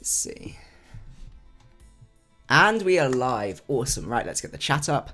Let's see. And we are live. Awesome. Right, let's get the chat up.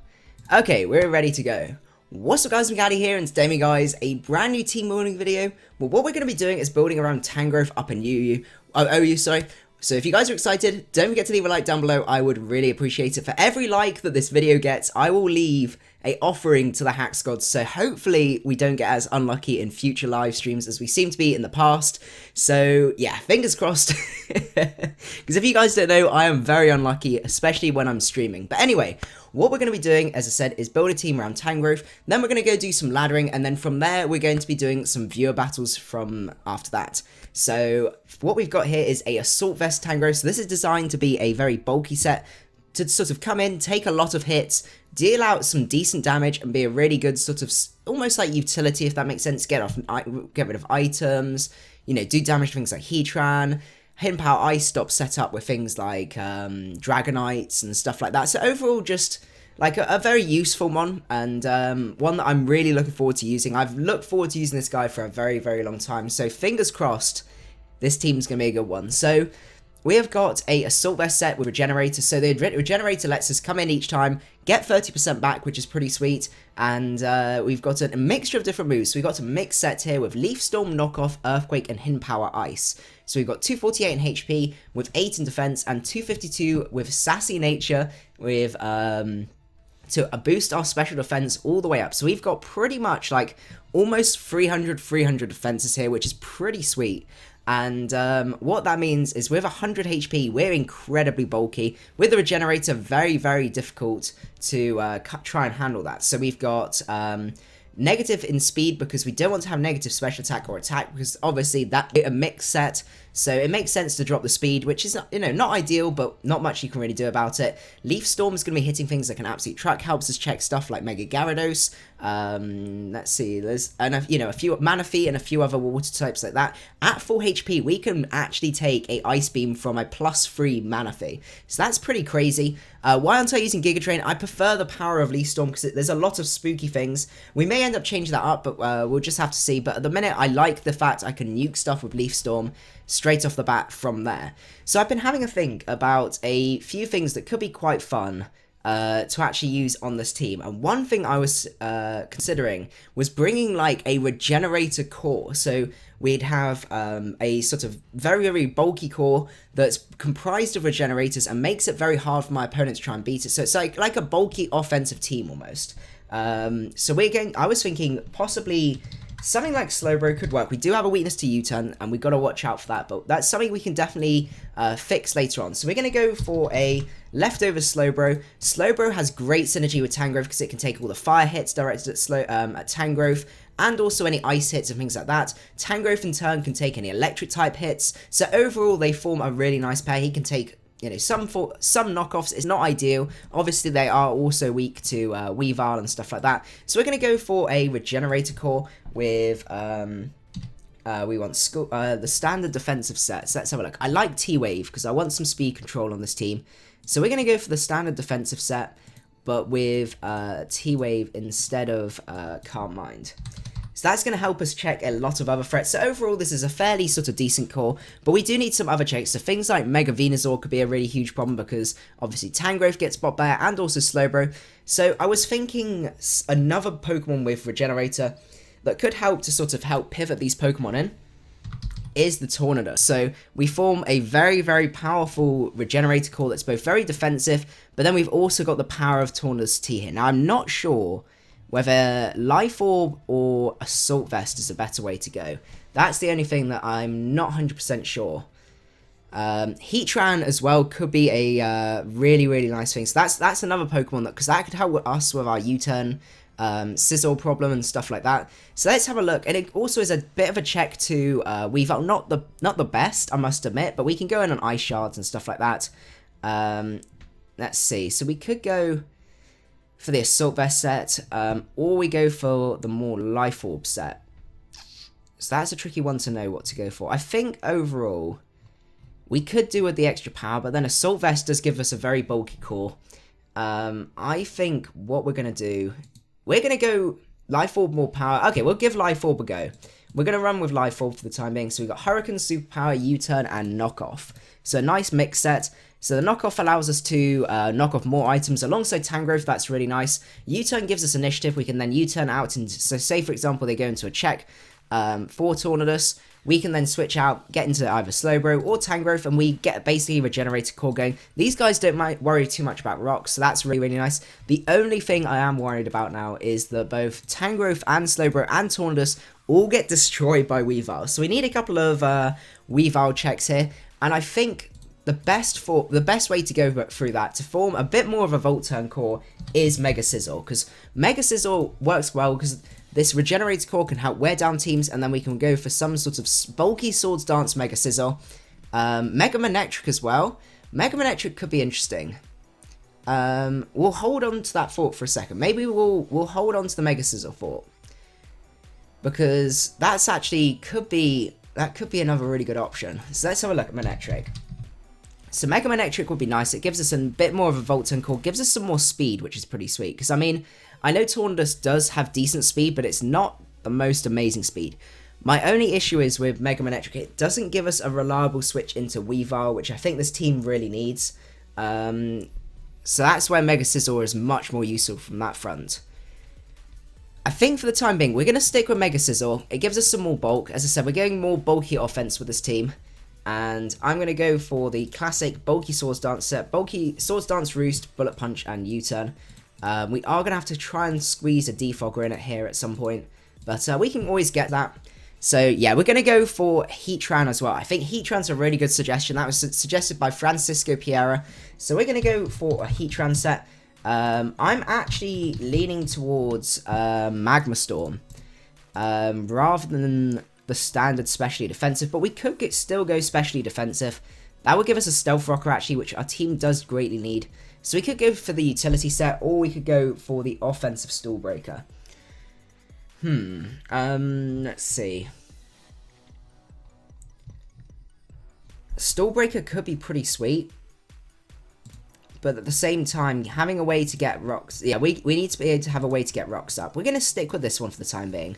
Okay, we're ready to go. What's up guys, macadii here, and today guys, a brand new team building video. Well, what we're going to be doing is building around Tangrowth up in OU, sorry. So if you guys are excited, don't forget to leave a like down below. I would really appreciate it. For every like that this video gets, I will leave a offering to the Hacks Gods. So hopefully we don't get as unlucky in future live streams as we seem to be in the past. So yeah, fingers crossed. Because if you guys don't know, I am very unlucky, especially when I'm streaming. But anyway, what we're going to be doing, as I said, is build a team around Tangrowth. Then we're going to go do some laddering, and then from there we're going to be doing some viewer battles from after that. So what we've got here is a Assault Vest Tangrowth. So this is designed to be a very bulky set to sort of come in, take a lot of hits, deal out some decent damage, and be a really good sort of almost like utility, if that makes sense. Get rid of items, you know, do damage to things like Heatran. Hidden Power Ice Stop set up with things like Dragonites and stuff like that. So overall, just like a very useful one, and one that I'm really looking forward to using. I've looked forward to using this guy for a very, very long time. So fingers crossed, this team's going to be a good one. So we have got a Assault Vest set with Regenerator. So the Regenerator lets us come in each time, get 30% back, which is pretty sweet. And we've got a mixture of different moves. So we've got a mixed set here with Leaf Storm, Knockoff, Earthquake, and Hidden Power Ice. So we've got 248 in HP with 8 in defense, and 252 with Sassy Nature with to boost our special defense all the way up. So we've got pretty much like almost 300 defenses here, which is pretty sweet. And what that means is with 100 HP, we're incredibly bulky. With the Regenerator, very, very difficult to try and handle that. So we've got negative in speed because we don't want to have negative special attack or attack, because obviously that's a mixed set. So it makes sense to drop the speed, which is, you know, not ideal, but not much you can really do about it. Leaf Storm is going to be hitting things like an absolute truck, helps us check stuff like Mega Gyarados. Let's see, there's a few Manaphy and a few other water types like that. At full HP, we can actually take a Ice Beam from a +3 Manaphy. So that's pretty crazy. Why aren't I using Giga Drain? I prefer the power of Leaf Storm because there's a lot of spooky things. We may end up changing that up, but we'll just have to see. But at the minute, I like the fact I can nuke stuff with Leaf Storm straight off the bat from there. So I've been having a think about a few things that could be quite fun to actually use on this team. And one thing I was considering was bringing like a Regenerator core. So we'd have a sort of very, very bulky core that's comprised of Regenerators and makes it very hard for my opponents to try and beat it. So it's like a bulky offensive team almost. So I was thinking possibly something like Slowbro could work. We do have a weakness to U-turn, and we've got to watch out for that, but that's something we can definitely fix later on. So we're going to go for a leftover Slowbro. Slowbro has great synergy with Tangrowth because it can take all the fire hits directed at Tangrowth, and also any ice hits and things like that. Tangrowth in turn can take any electric type hits, so overall they form a really nice pair. He can take, you know, some knockoffs. Is not ideal. Obviously, they are also weak to Weavile and stuff like that. So we're going to go for a Regenerator core with, we want the standard defensive set. So let's have a look. I like T-Wave because I want some speed control on this team. So we're going to go for the standard defensive set, but with T-Wave instead of Calm Mind. So that's going to help us check a lot of other threats. So overall, this is a fairly sort of decent core, but we do need some other checks. So things like Mega Venusaur could be a really huge problem because obviously Tangrowth gets bot there and also Slowbro. So I was thinking another Pokemon with Regenerator that could help to sort of help pivot these Pokemon in is the Tornadus. So we form a very, very powerful Regenerator core that's both very defensive, but then we've also got the power of Tornadus T here. Now I'm not sure whether Life Orb or Assault Vest is a better way to go. That's the only thing that I'm not 100% sure. Heatran as well could be a really, really nice thing. So that's another Pokemon that, because that could help us with our U-turn Sizzle problem and stuff like that. So let's have a look. And it also is a bit of a check to Weavile. Not the best, I must admit, but we can go in on Ice Shards and stuff like that. Let's see. So we could go for the Assault Vest set, or we go for the more Life Orb set. So that's a tricky one to know what to go for. I think overall we could do with the extra power, but then Assault Vest does give us a very bulky core. I think what we're going to do, we're going to go Life Orb more power. Okay, we'll give Life Orb a go. we're going to run with Life Orb for the time being. So we've got Hurricane, Superpower, U-Turn, and Knockoff. So a nice mix set. So the Knockoff allows us to knock off more items alongside Tangrowth. That's really nice. U-Turn gives us initiative. We can then U-Turn out. And so say, for example, they go into a check for Tornadus. We can then switch out, get into either Slowbro or Tangrowth, and we get basically regenerated core going. These guys don't worry too much about rocks, so that's really, really nice. The only thing I am worried about now is that both Tangrowth and Slowbro and Tornadus all get destroyed by Weavile. So we need a couple of Weavile checks here, and I think the best way to go through that, to form a bit more of a Volt Turn core, is Mega Sizzle, because Mega Sizzle works well because this regenerated core can help wear down teams, and then we can go for some sort of bulky Swords Dance Mega Sizzle. Mega Manectric as well. Mega Manectric could be interesting. We'll hold on to that fort for a second. Maybe we'll hold on to the Mega Sizzle fort, because that's actually could be another really good option. So let's have a look at Manectric. So Mega Manectric would be nice. It gives us a bit more of a Volt Turn core, gives us some more speed, which is pretty sweet. Because I mean, I know Tornadus does have decent speed, but it's not the most amazing speed. My only issue is with Mega Manectric, it doesn't give us a reliable switch into Weavile, which I think this team really needs. So that's where Mega Sizzle is much more useful from that front. I think for the time being, we're going to stick with Mega Sizzle. It gives us some more bulk. As I said, we're going more bulky offense with this team. And I'm going to go for the classic bulky Swords Dance set. Bulky Swords Dance, Roost, Bullet Punch, and U-Turn. We are going to have to try and squeeze a Defogger in it here at some point. But we can always get that. So yeah, we're going to go for Heatran as well. I think Heatran's a really good suggestion. That was suggested by Francisco Piera. So we're going to go for a Heatran set. I'm actually leaning towards Magma Storm. Rather than the standard specially defensive, but we could still go specially defensive. That would give us a Stealth Rocker actually, which our team does greatly need. So we could go for the utility set, or we could go for the offensive Stall Breaker. Let's see. Stall Breaker could be pretty sweet, but at the same time, having a way to get rocks, yeah, we need to be able to have a way to get rocks up. We're going to stick with this one for the time being.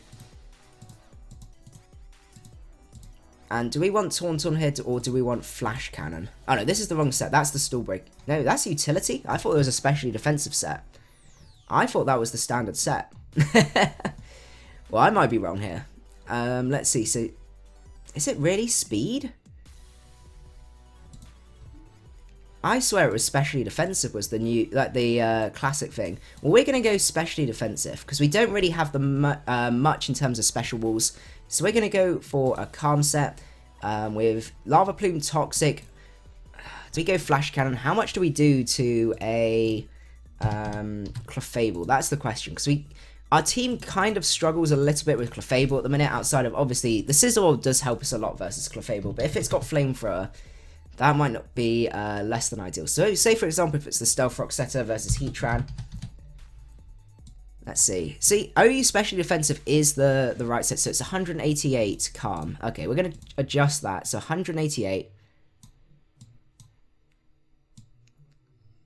And do we want Tauntaun here, or do we want Flash Cannon? Oh no, this is the wrong set. That's the Stall Break. No, that's Utility. I thought it was a specially defensive set. I thought that was the standard set. Well, I might be wrong here. Let's see. So, is it really Speed? I swear it was specially defensive was the new, like the classic thing. Well, we're going to go specially defensive because we don't really have the much in terms of special walls. So we're going to go for a Calm set with Lava Plume, Toxic. Do we go Flash Cannon? How much do we do to a Clefable? That's the question, because our team kind of struggles a little bit with Clefable at the minute, outside of, obviously, the Sizzle does help us a lot versus Clefable, but if it's got Flamethrower, that might not be less than ideal. So say, for example, if it's the Stealth Rock Setter versus Heatran. Let's see. See, OU Specially Defensive is the right set, so it's 188 Calm. Okay, we're going to adjust that. So 188.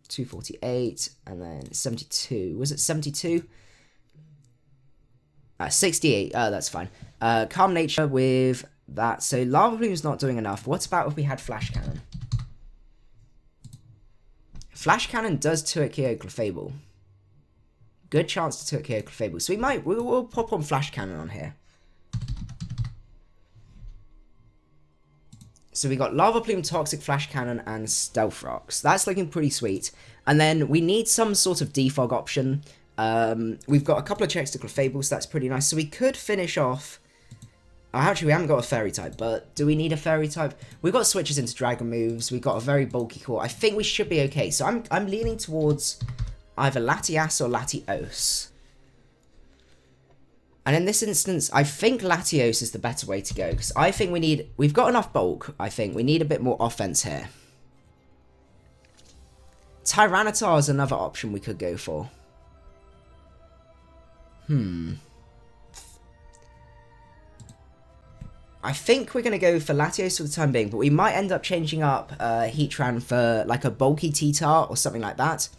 248, and then 72. Was it 72? 68. Oh, that's fine. Calm Nature with that. So Lava Plume's not doing enough. What about if we had Flash Cannon? Flash Cannon does 2-hit KO Clefable. Good chance to 2-hit KO Clefable. So we'll pop on Flash Cannon on here. So we got Lava Plume, Toxic, Flash Cannon, and Stealth Rocks. That's looking pretty sweet. And then we need some sort of defog option. We've got a couple of checks to Clefable, so that's pretty nice. So we could finish off... Oh, actually, we haven't got a Fairy type, but do we need a Fairy type? We've got switches into Dragon moves. We've got a very bulky core. I think we should be okay. So I'm leaning towards either Latias or Latios. And in this instance, I think Latios is the better way to go, because I think we've got enough bulk, I think. We need a bit more offense here. Tyranitar is another option we could go for. I think we're going to go for Latios for the time being, but we might end up changing up Heatran for like a bulky T-Tar or something like that.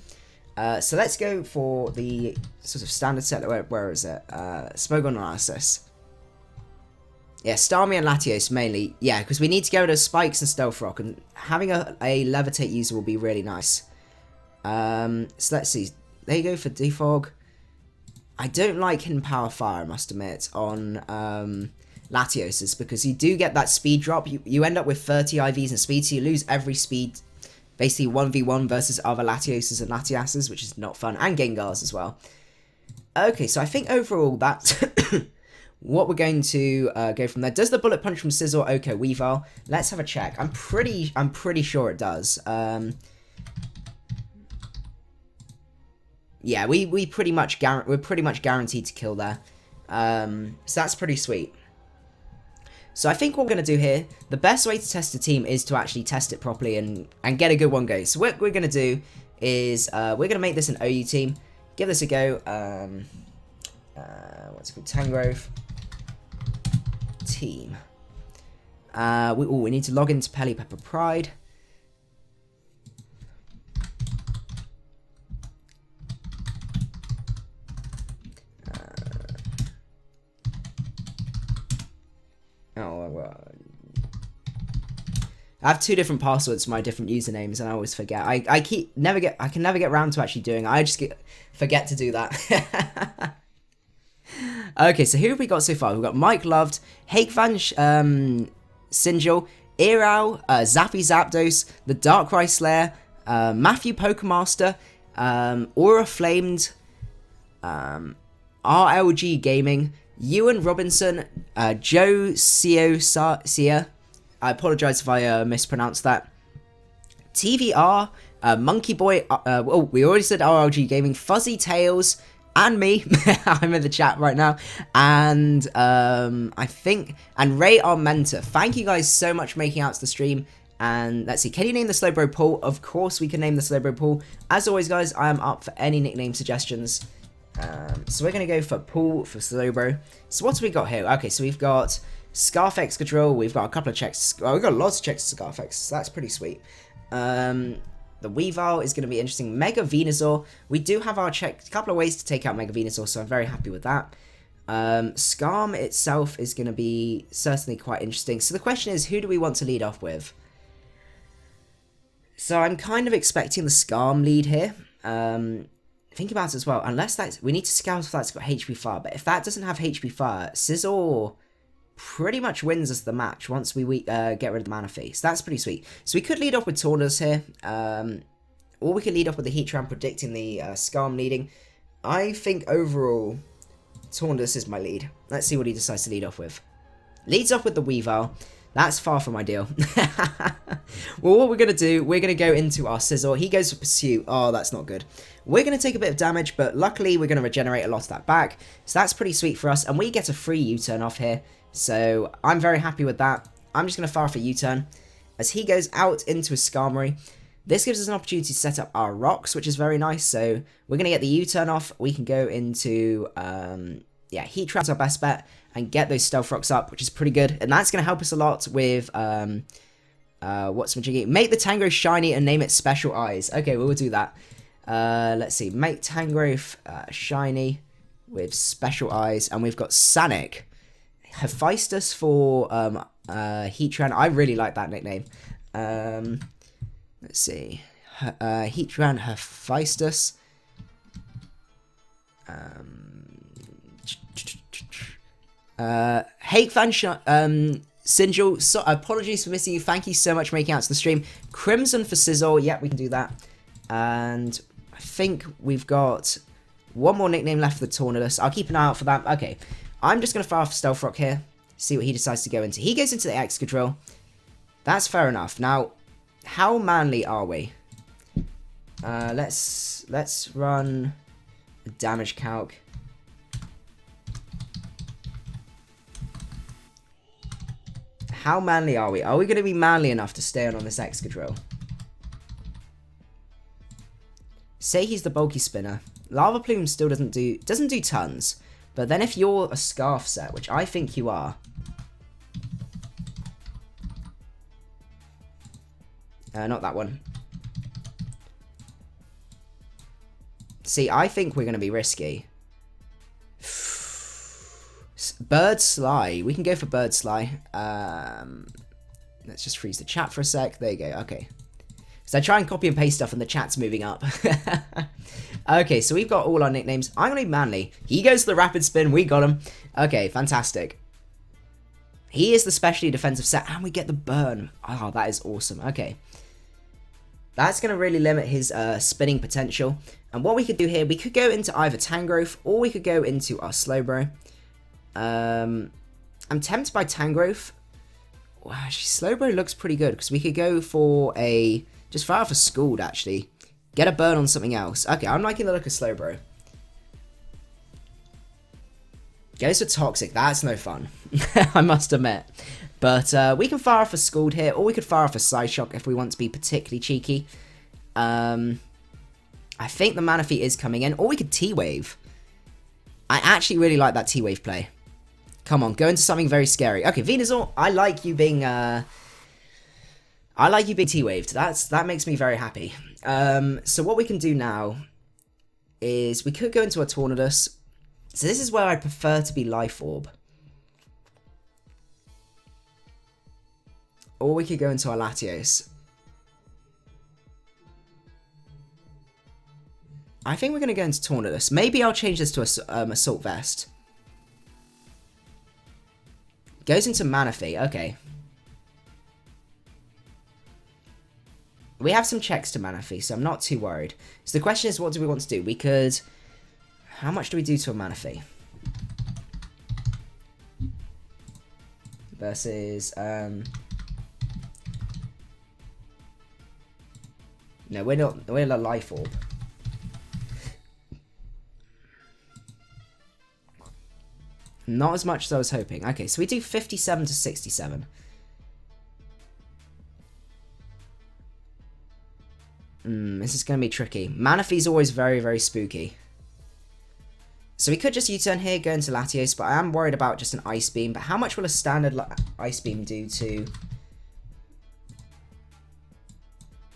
So let's go for the sort of standard set. Where is it? Smogon OU. Yeah, Starmie and Latios mainly. Yeah, because we need to get rid of Spikes and Stealth Rock, and having a Levitate user will be really nice. So let's see. There you go for Defog. I don't like Hidden Power Fire, I must admit, on Latios, because you do get that speed drop. You end up with 30 IVs and speed, so you lose every speed, basically 1v1 versus other Latioses and Latiases, which is not fun, and Gengars as well. Okay, so I think overall that's what we're going to go from there. Does the Bullet Punch from Scizor okay Weavile? Let's have a check. I'm pretty sure it does. Yeah, we're pretty much guaranteed to kill there. So that's pretty sweet. So I think what we're going to do here, the best way to test a team is to actually test it properly and get a good one go. So what we're going to do is we're going to make this an OU team. Give this a go. What's it called? Tangrowth team. We need to log into Pelly Pepper Pride. I have two different passwords for my different usernames, and I always forget. I can never get around to actually doing it. I just forget to do that. Okay, so who have we got so far? We've got Mike Loved, Hakevan Sinjil, Irao, Zappy Zapdos, the Darkrai Slayer, Matthew Pokemaster, Aura Flamed, RLG Gaming, Ewan Robinson, Joe Sia. I apologise if I mispronounced that. TVR, Monkey Boy, we already said RLG Gaming, Fuzzy Tails, and me. I'm in the chat right now. And I think, and Ray Armenta. Thank you guys so much for making out to the stream. And let's see, can you name the Slowbro pool? Of course we can name the Slowbro pool. As always, guys, I am up for any nickname suggestions. So we're going to go for pool for Slowbro. So what have we got here? Okay, so we've got Scarf Excadrill, we've got a couple of checks. Oh, we've got lots of checks to Scarf X, so that's pretty sweet. The Weavile is going to be interesting. Mega Venusaur, we do have our check, a couple of ways to take out Mega Venusaur, so I'm very happy with that. Skarm itself is going to be certainly quite interesting. So the question is, who do we want to lead off with? So I'm kind of expecting the Skarm lead here. Think about it as well, unless that's, we need to scout if that's got HP Fire, but if that doesn't have HP Fire, Scizor pretty much wins us the match once we get rid of the Mana Fee. So that's pretty sweet. So we could lead off with Tornadus here, or we could lead off with the Heatran, predicting the Skarm leading. I think overall, Tornadus is my lead. Let's see what he decides to lead off with. Leads off with the Weavile. That's far from ideal. Well, what we're going to do, we're going to go into our Scizor. He goes for Pursuit. Oh, that's not good. We're going to take a bit of damage, but luckily we're going to regenerate a lot of that back. So that's pretty sweet for us, and we get a free U-turn off here. So I'm very happy with that. I'm just going to fire off a U-turn as he goes out into a Skarmory. This gives us an opportunity to set up our rocks, which is very nice. So we're going to get the U-turn off. We can go into, Heatran's our best bet and get those Stealth Rocks up, which is pretty good. And that's going to help us a lot with, what's Majiggy? Make the Tangrowth shiny and name it Special Eyes. Okay, we'll do that. Let's see. Make Tangrowth shiny with Special Eyes. And we've got Sanic. Hephaestus for Heatran. I really like that nickname. Let's see. Heatran, Hephaestus. Hakevan Sinjil, so apologies for missing you. Thank you so much for making out to the stream. Crimson for Scizor. Yep, we can do that. And I think we've got one more nickname left for the Tornadus. I'll keep an eye out for that. Okay. I'm just going to fire off Stealth Rock here, see what he decides to go into. He goes into the Excadrill. That's fair enough. Now, how manly are we? Let's run a damage calc. How manly are we? Are we going to be manly enough to stay on this Excadrill? Say he's the bulky spinner. Lava Plume still doesn't do tons. But then if you're a Scarf set, which I think you are. Not that one. See, I think we're going to be risky. Bird Sly. We can go for Bird Sly. Let's just freeze the chat for a sec. There you go. Okay. So I try and copy and paste stuff and the chat's moving up. Okay, so we've got all our nicknames. I'm going to be Manly. He goes to the Rapid Spin. We got him. Okay, fantastic. He is the specially defensive set, and we get the burn. Oh, that is awesome. Okay. That's going to really limit his spinning potential. And what we could do here, we could go into either Tangrowth, or we could go into our Slowbro. I'm tempted by Tangrowth. Wow, actually, Slowbro looks pretty good, because we could go for a... Just fire off a Scald, actually. Get a burn on something else. Okay, I'm liking the look of Slowbro. Goes for Toxic. That's no fun. I must admit. But we can fire off a Scald here, or we could fire off a Psyshock if we want to be particularly cheeky. I think the Manaphy is coming in, or we could T-Wave. I actually really like that T-Wave play. Come on, go into something very scary. Okay, Venusaur, I like you being T-Waved. That makes me very happy. So what we can do now is we could go into a Tornadus. So this is where I prefer to be Life Orb. Or we could go into our Latios. I think we're going to go into Tornadus. Maybe I'll change this to a Assault Vest. Goes into Manaphy. Okay. We have some checks to Manaphy, so I'm not too worried. So the question is, what do we want to do? We could... How much do we do to a Manaphy? Versus... No, we're not a Life Orb. Not as much as I was hoping. Okay, so we do 57 to 67. This is going to be tricky. Manaphy's always very, very spooky. So we could just U-turn here, go into Latios, but I am worried about just an Ice Beam. But how much will a standard Ice Beam do to...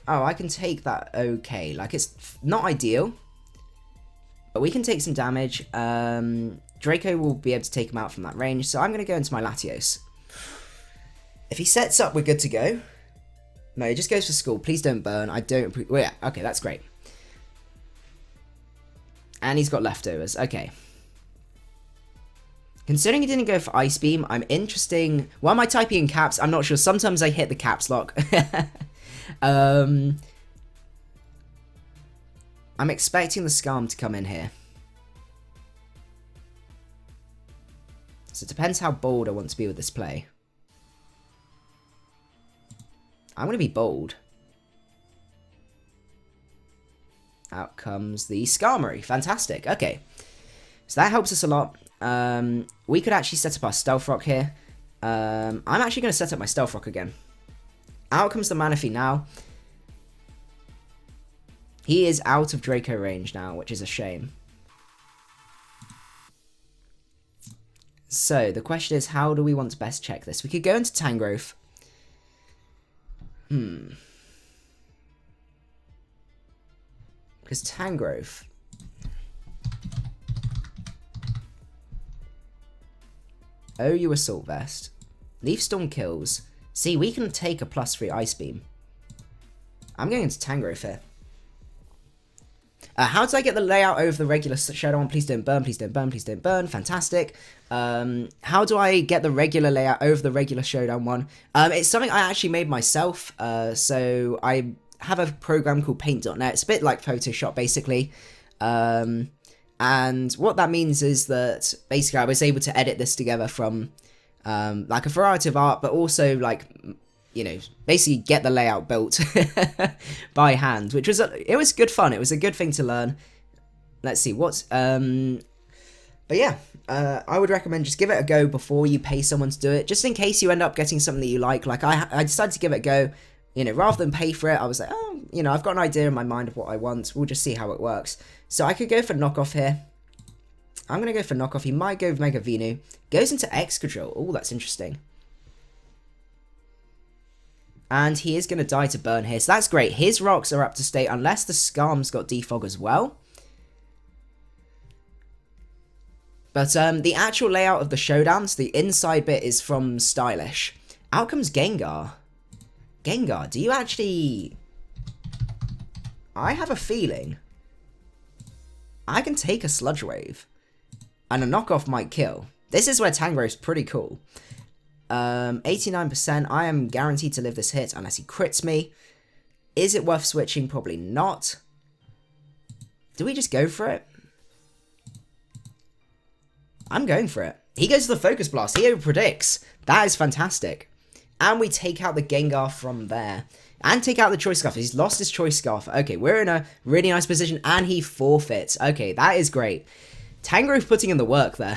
Oh, I can take that okay. Like, it's not ideal. But we can take some damage. Draco will be able to take him out from that range. So I'm going to go into my Latios. If he sets up, we're good to go. No, he just goes for Skull. Please don't burn. I don't... Well, yeah, okay, that's great. And he's got leftovers. Okay. Considering he didn't go for Ice Beam, I'm interesting... Why am I typing in caps? I'm not sure. Sometimes I hit the caps lock. I'm expecting the Scarm to come in here. So it depends how bold I want to be with this play. I'm going to be bold. Out comes the Skarmory. Fantastic. Okay. So that helps us a lot. We could actually set up our Stealth Rock here. I'm actually going to set up my Stealth Rock again. Out comes the Manaphy now. He is out of Draco range now, which is a shame. So the question is, how do we want to best check this? We could go into Tangrowth. Because Tangrowth... OU Assault Vest. Leaf Storm kills. See, we can take a +3 Ice Beam. I'm going into Tangrowth here. How do I get the layout over the regular Showdown? Please don't burn, please don't burn, please don't burn. Fantastic. How do I get the regular layout over the regular Showdown one? It's something I actually made myself. So I have a program called Paint.net. It's a bit like Photoshop, basically. And what that means is that basically I was able to edit this together from like a variety of art, but also like, you know, basically get the layout built by hand, which was, it was good fun. It was a good thing to learn. Let's see what's, but yeah, I would recommend just give it a go before you pay someone to do it, just in case you end up getting something that you like. Like I decided to give it a go, you know, rather than pay for it. I was like, oh, you know, I've got an idea in my mind of what I want. We'll just see how it works. So I could go for Knockoff here. I'm going to go for Knockoff. He might go with Mega Venu. Goes into Excadrill. Oh, that's interesting. And he is going to die to burn here. So that's great. His rocks are up to state unless the Skarm's got Defog as well. But the actual layout of the showdowns, the inside bit is from Stylish. Out comes Gengar. Gengar, do you actually... I have a feeling I can take a Sludge Wave. And a knockoff might kill. This is where Tangrowth's pretty cool. 89%. I am guaranteed to live this hit unless he crits me. Is it worth switching? Probably not. Do we just go for it? I'm going for it. He goes to the Focus Blast. He over-predicts. That is fantastic. And we take out the Gengar from there. And take out the Choice Scarf. He's lost his Choice Scarf. Okay, we're in a really nice position. And he forfeits. Okay, that is great. Tangrowth putting in the work there.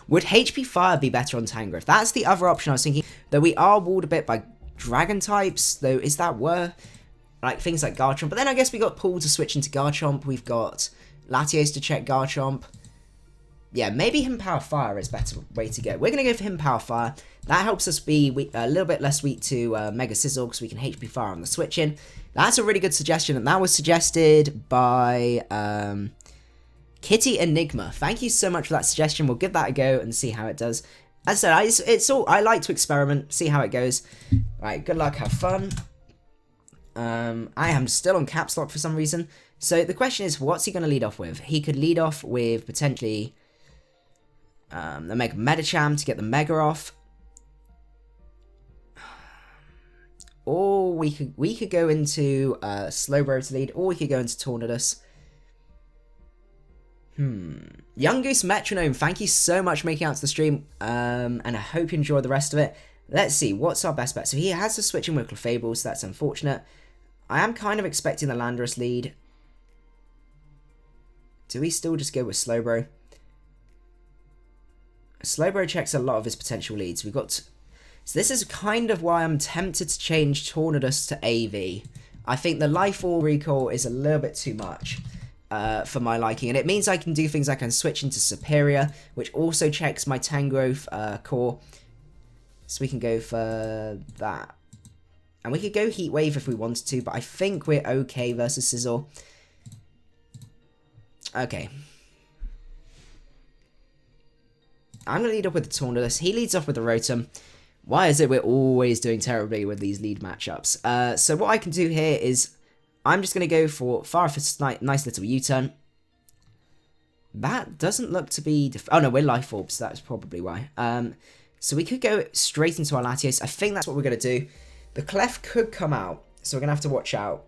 Would HP Fire be better on Tangrowth? That's the other option I was thinking. Though we are walled a bit by Dragon types. Though, is that worth... like, things like Garchomp. But then I guess we got Pool to switch into Garchomp. We've got Latios to check Garchomp. Yeah, maybe him Power Fire is a better way to go. We're going to go for him Power Fire. That helps us be a little bit less weak to Mega Sizzle because we can HP Fire on the switch in. That's a really good suggestion, and that was suggested by Kitty Enigma. Thank you so much for that suggestion. We'll give that a go and see how it does. As I said, I like to experiment, see how it goes. Right, good luck, have fun. I am still on Caps Lock for some reason. So the question is, what's he going to lead off with? He could lead off with potentially... the Mega Medicham to get the Mega off. Or we could go into Slowbro to lead, or we could go into Tornadus. Young Goose Metronome, thank you so much for making it out to the stream, and I hope you enjoy the rest of it. Let's see, what's our best bet? So he has to switch in with Clefable, so that's unfortunate. I am kind of expecting the Landorus lead. Do we still just go with Slowbro? Slowbro checks a lot of his potential leads. We've got... so this is kind of why I'm tempted to change Tornadus to AV. I think the Life Orb recall is a little bit too much for my liking. And it means I can do things, I can switch into Superior, which also checks my Tangrowth core. So we can go for that. And we could go Heat Wave if we wanted to, but I think we're okay versus Sizzle. Okay. I'm going to lead up with the Tornadus. He leads off with the Rotom. Why is it we're always doing terribly with these lead matchups? So what I can do here is, I'm just going to go for Farfetch'd nice little U-turn. That doesn't look to be... oh no, we're Life Orb, so that's probably why. So we could go straight into our Latios. I think that's what we're going to do. The Clef could come out, so we're going to have to watch out.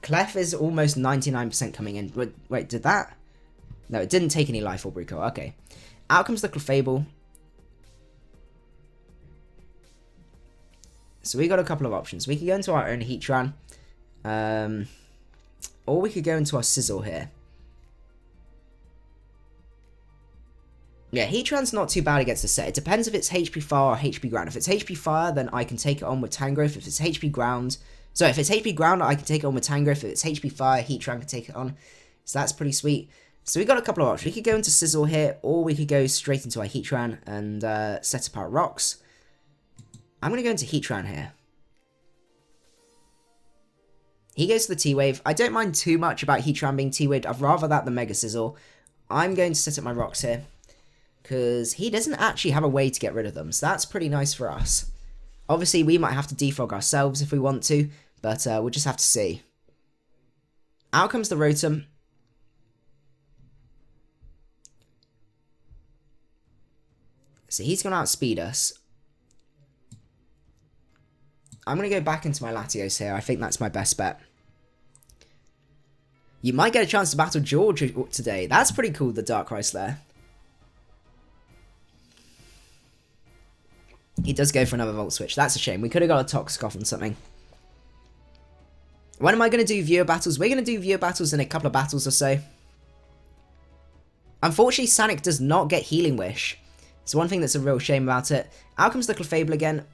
Clef is almost 99% coming in. Wait, did that? No, it didn't take any Life Orb recall. Okay. Out comes the Clefable. So we got a couple of options. We could go into our own Heatran. Or we could go into our Sizzle here. Yeah, Heatran's not too bad against the set. It depends if it's HP Fire or HP Ground. If it's HP Fire, then I can take it on with Tangrowth. If it's HP Ground... so if it's HP Ground, I can take it on with Tangrowth. If it's HP Fire, Heatran can take it on. So that's pretty sweet. So we got a couple of options. We could go into Sizzle here, or we could go straight into our Heatran and set up our rocks. I'm going to go into Heatran here. He goes to the T-Wave. I don't mind too much about Heatran being T-Waved. I'd rather that than Mega Sizzle. I'm going to set up my rocks here, because he doesn't actually have a way to get rid of them. So that's pretty nice for us. Obviously, we might have to defog ourselves if we want to, but we'll just have to see. Out comes the Rotom. So he's going to outspeed us. I'm going to go back into my Latios here. I think that's my best bet. You might get a chance to battle George today. That's pretty cool, the Darkrai Slayer. He does go for another Volt Switch. That's a shame. We could have got a Toxic off on something. When am I going to do viewer battles? We're going to do viewer battles in a couple of battles or so. Unfortunately, Sonic does not get Healing Wish. It's one thing that's a real shame about it. Out comes the Clefable again.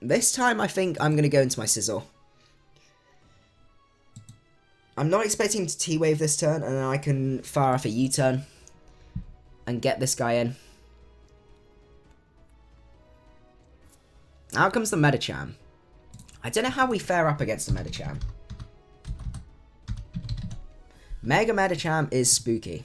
This time, I think I'm going to go into my Sizzle. I'm not expecting to T-Wave this turn, and then I can fire off a U-turn and get this guy in. Out comes the Medicham. I don't know how we fare up against the Medicham. Mega Medicham is spooky.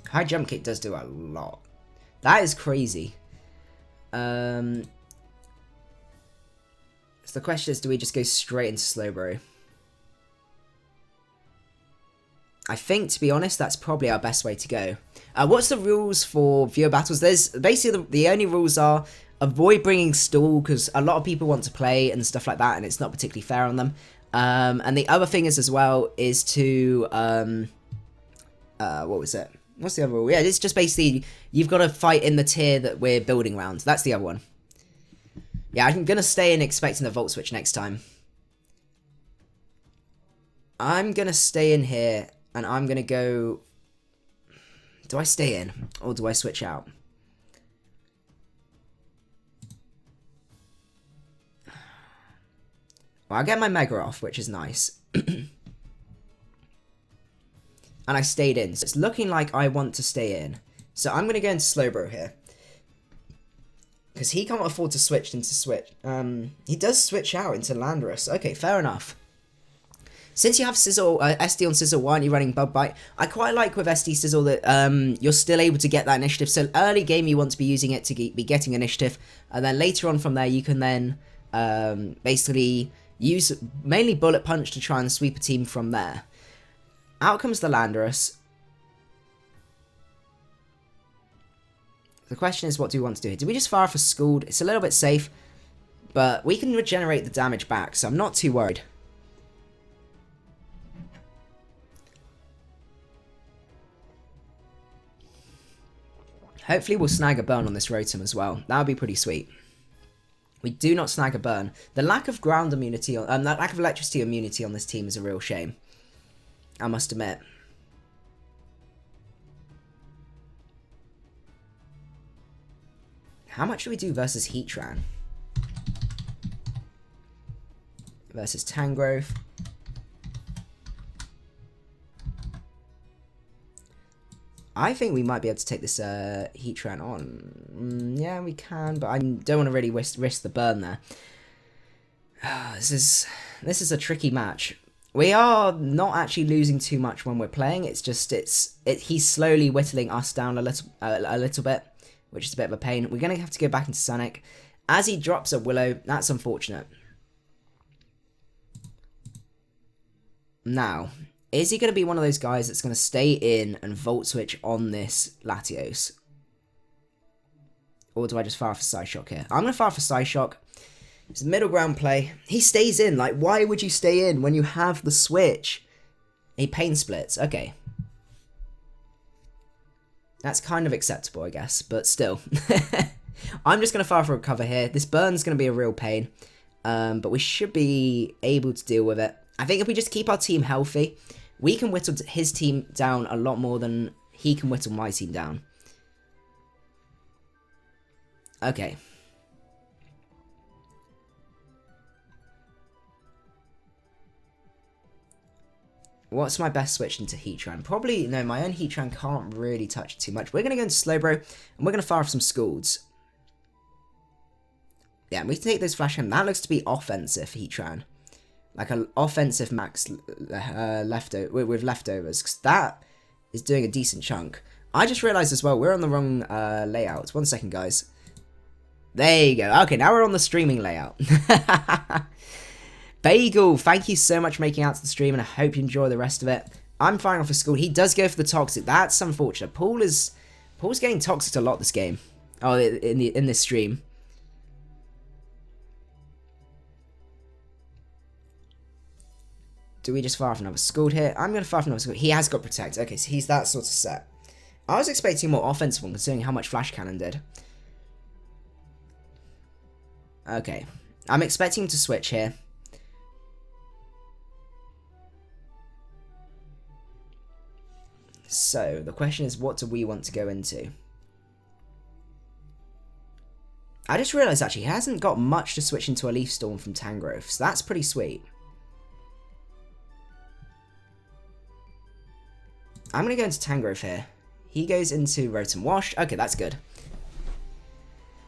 High jump kick does do a lot. That is crazy. So the question is, do we just go straight into Slowbro? I think, to be honest, that's probably our best way to go. What's the rules for viewer battles? There's basically the only rules are avoid bringing stall, because a lot of people want to play and stuff like that, and it's not particularly fair on them. And the other thing is as well is to what was it? What's the other rule? Yeah, it's just basically you've got to fight in the tier that we're building around. That's the other one. Yeah, I'm going to stay in expecting the Volt Switch next time. I'm going to stay in here, and I'm going to go... Do I stay in, or do I switch out? Well, I get my Mega off, which is nice. And I stayed in, so it's looking like I want to stay in. So I'm going to go into Slowbro here. Because he can't afford to switch into Switch. He does switch out into Landorus. Okay, fair enough. Since you have Sizzle, SD on Sizzle, why aren't you running Bug Bite? I quite like with SD Sizzle that you're still able to get that initiative. So early game you want to be using it to be getting initiative. And then later on from there you can then basically use mainly Bullet Punch to try and sweep a team from there. Out comes the Landorus. The question is, what do we want to do here? Do we just fire off a Scald? It's a little bit safe, but we can regenerate the damage back, so I'm not too worried. Hopefully we'll snag a burn on this Rotom as well. That would be pretty sweet. We do not snag a burn. The lack of ground immunity, the lack of electricity immunity on this team is a real shame, I must admit. How much do we do versus Heatran? Versus Tangrowth. I think we might be able to take this Heatran on. Yeah, we can, but I don't want to really risk the burn there. This is a tricky match. We are not actually losing too much when we're playing. It's just he's slowly whittling us down a little bit, which is a bit of a pain. We're gonna have to go back into Sonic. As he drops a Willow, that's unfortunate. Now, is he gonna be one of those guys that's gonna stay in and Volt Switch on this Latios? Or do I just fire off a Psyshock here? I'm gonna fire off a Psyshock. It's a middle ground play. He stays in. Like, why would you stay in when you have the switch? He pain splits. Okay. That's kind of acceptable, I guess, but still. I'm just going to fire for a cover here. This burn's going to be a real pain, but we should be able to deal with it. I think if we just keep our team healthy, we can whittle his team down a lot more than he can whittle my team down. Okay. What's my best switch into Heatran? Probably, no, my own Heatran can't really touch it too much. We're going to go into Slowbro, and we're going to fire off some Scalds. Yeah, we take those Flash Him. That looks to be offensive Heatran. Like an offensive max with leftovers, because that is doing a decent chunk. I just realised as well, we're on the wrong layout. 1 second, guys. There you go. Okay, now we're on the streaming layout. Bagel, thank you so much for making out to the stream, and I hope you enjoy the rest of it. I'm firing off a Scald. He does go for the Toxic. That's unfortunate. Paul's getting Toxic a lot this game. Oh, in this stream. Do we just fire off another Scald here? I'm going to fire off another Scald. He has got Protect. Okay, so he's that sort of set. I was expecting a more offensive one, considering how much Flash Cannon did. Okay. I'm expecting him to switch here. So, the question is, what do we want to go into? I just realised, actually, he hasn't got much to switch into a Leaf Storm from Tangrowth, so that's pretty sweet. I'm going to go into Tangrowth here. He goes into Rotom Wash. Okay, that's good.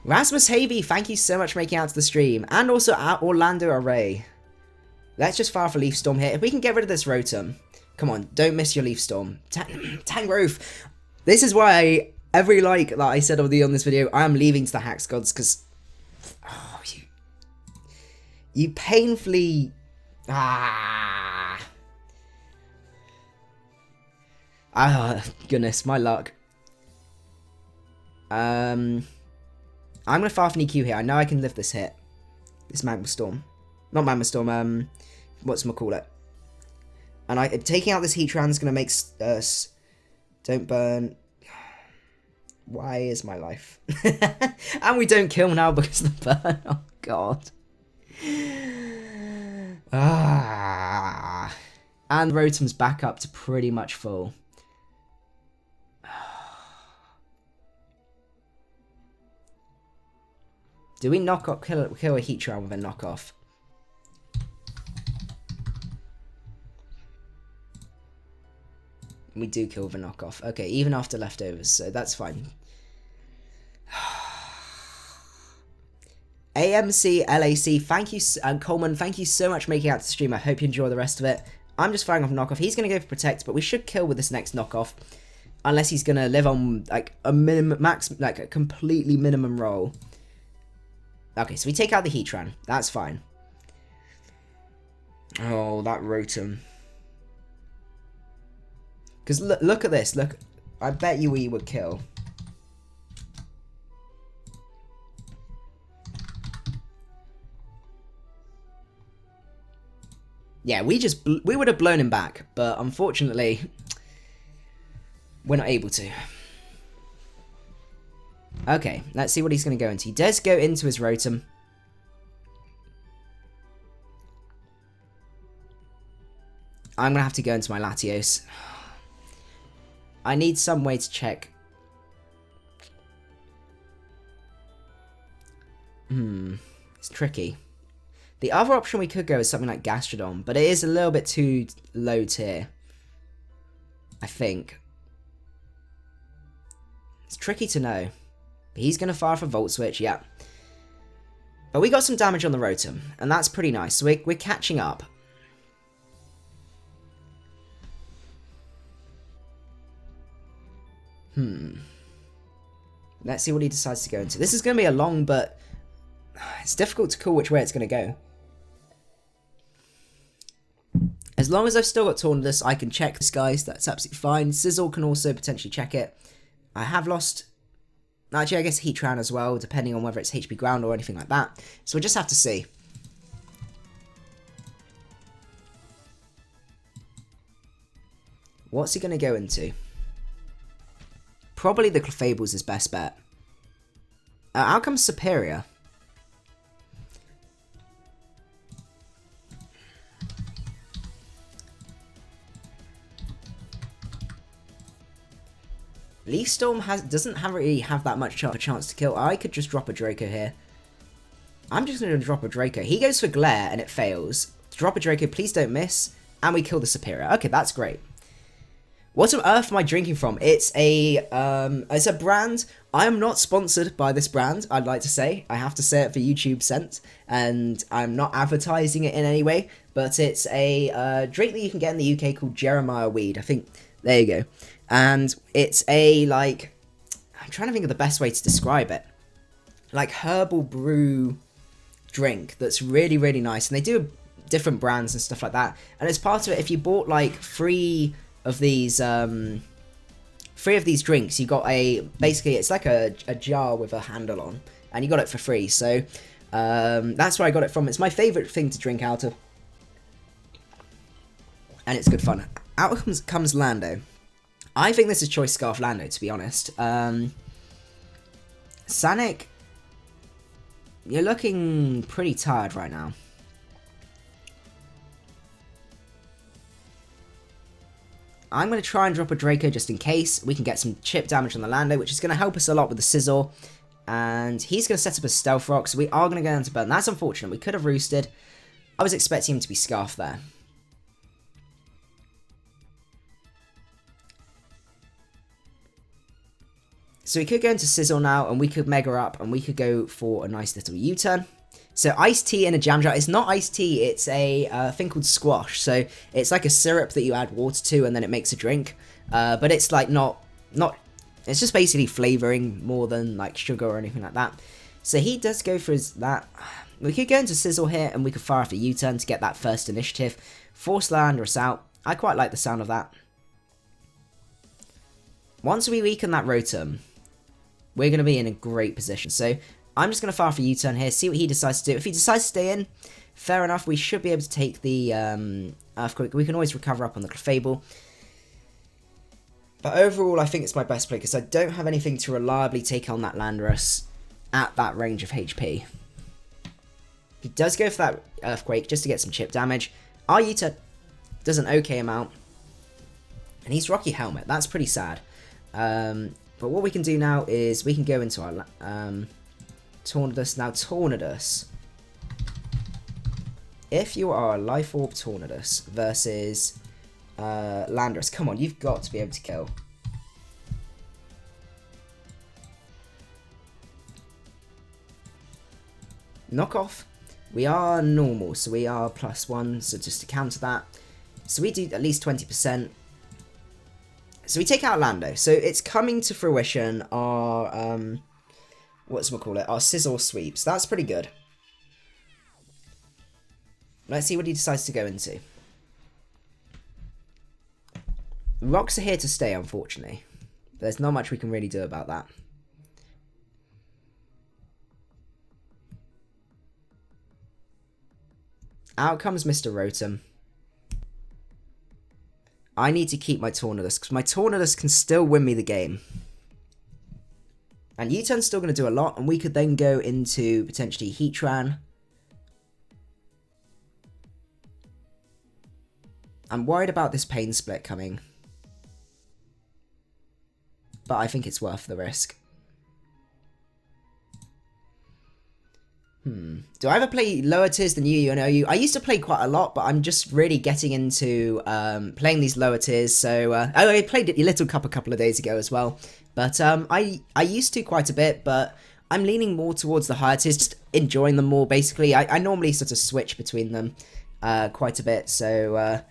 Rasmus Havey, thank you so much for making out to the stream. And also Orlando Array. Let's just fire for Leaf Storm here. If we can get rid of this Rotom. Come on, don't miss your Leaf Storm. Tangrowth. This is why every like that I said on this video, I am leaving to the Hacks Gods, because you painfully goodness, my luck. I'm gonna fire for an EQ here. I know I can live this hit. This Magma Storm. Not Magma Storm, whatchamacallit. And taking out this Heatran is gonna make us don't burn. Why is my life? And we don't kill now because of the burn. Oh god. And Rotom's back up to pretty much full. Do we kill a Heatran with a knockoff? We do kill with a knockoff. Okay, even after leftovers, so that's fine. AMC LAC, thank you, and Coleman, thank you so much for making out to the stream. I hope you enjoy the rest of it. I'm just firing off knockoff. He's going to go for protect, but we should kill with this next knockoff. Unless he's going to live on like a minimum, like a completely minimum roll. Okay, so we take out the Heatran. That's fine. Oh, that Rotom. Because look at this. Look, I bet you we would kill. Yeah, we would have blown him back, but unfortunately, we're not able to. Okay, let's see what he's going to go into. He does go into his Rotom. I'm going to have to go into my Latios. I need some way to check. It's tricky. The other option we could go is something like Gastrodon, but it is a little bit too low tier, I think. It's tricky to know. But he's going to fire for Volt Switch, yeah. But we got some damage on the Rotom, and that's pretty nice. So we're catching up. Let's see what he decides to go into. This is going to be a long, but it's difficult to call which way it's going to go. As long as I've still got Tornadus, I can check this, guys. That's absolutely fine. Sizzle can also potentially check it. I have lost... Actually, I guess Heatran as well, depending on whether it's HP Ground or anything like that. So we'll just have to see. What's he going to go into? Probably the Clefable's his best bet. Out comes Superior. Leaf Storm doesn't really have that much of a chance to kill. I could just drop a Draco here. I'm just going to drop a Draco. He goes for Glare and it fails. Drop a Draco, please don't miss. And we kill the Superior. Okay, that's great. What on earth am I drinking from? It's a brand. I am not sponsored by this brand, I'd like to say. I have to say it for YouTube scent. And I'm not advertising it in any way. But it's a drink that you can get in the UK called Jeremiah Weed. I think, there you go. And it's a, like, I'm trying to think of the best way to describe it. Like, herbal brew drink that's really, really nice. And they do different brands and stuff like that. And as part of it, if you bought, like, three of these drinks, you got basically, it's like a jar with a handle on. And you got it for free. So, that's where I got it from. It's my favourite thing to drink out of. And it's good fun. Out comes Lando. I think this is Choice Scarf Lando, to be honest. Sanic, you're looking pretty tired right now. I'm going to try and drop a Draco just in case. We can get some chip damage on the Lando, which is going to help us a lot with the Sizzle. And he's going to set up a Stealth Rock, so we are going to go down to burn. That's unfortunate. We could have roosted. I was expecting him to be Scarf there. So we could go into Sizzle now, and we could Mega up, and we could go for a nice little U-turn. So iced tea in a jam jar. It's not iced tea, it's a thing called squash. So it's like a syrup that you add water to, and then it makes a drink. But it's like not, it's just basically flavoring more than like sugar or anything like that. So he does go for that. We could go into Sizzle here, and we could fire off a U-turn to get that first initiative. Force Landorus out. I quite like the sound of that. Once we weaken that Rotom, we're going to be in a great position. So I'm just going to fire off a U-turn here, see what he decides to do. If he decides to stay in, fair enough. We should be able to take the Earthquake. We can always recover up on the Clefable. But overall, I think it's my best play because I don't have anything to reliably take on that Landorus at that range of HP. He does go for that Earthquake just to get some chip damage. Our U-turn does an okay amount. And he's Rocky Helmet. That's pretty sad. But what we can do now is we can go into our Tornadus. Now, Tornadus. If you are a Life Orb Tornadus versus Landorus, come on, you've got to be able to kill. Knockoff. We are normal, so we are +1, so just to counter that. So we do at least 20%. So we take out Lando. So it's coming to fruition, our, our Sizzle Sweeps. That's pretty good. Let's see what he decides to go into. Rocks are here to stay, unfortunately. There's not much we can really do about that. Out comes Mr. Rotom. I need to keep my Tornadus, because my Tornadus can still win me the game. And U-turn's still going to do a lot, and we could then go into, potentially, Heatran. I'm worried about this Pain Split coming. But I think it's worth the risk. Do I ever play lower tiers than UU and OU? I used to play quite a lot, but I'm just really getting into playing these lower tiers. So I played it a little cup a couple of days ago as well. But I used to quite a bit, but I'm leaning more towards the higher tiers, just enjoying them more, basically. I normally sort of switch between them quite a bit, so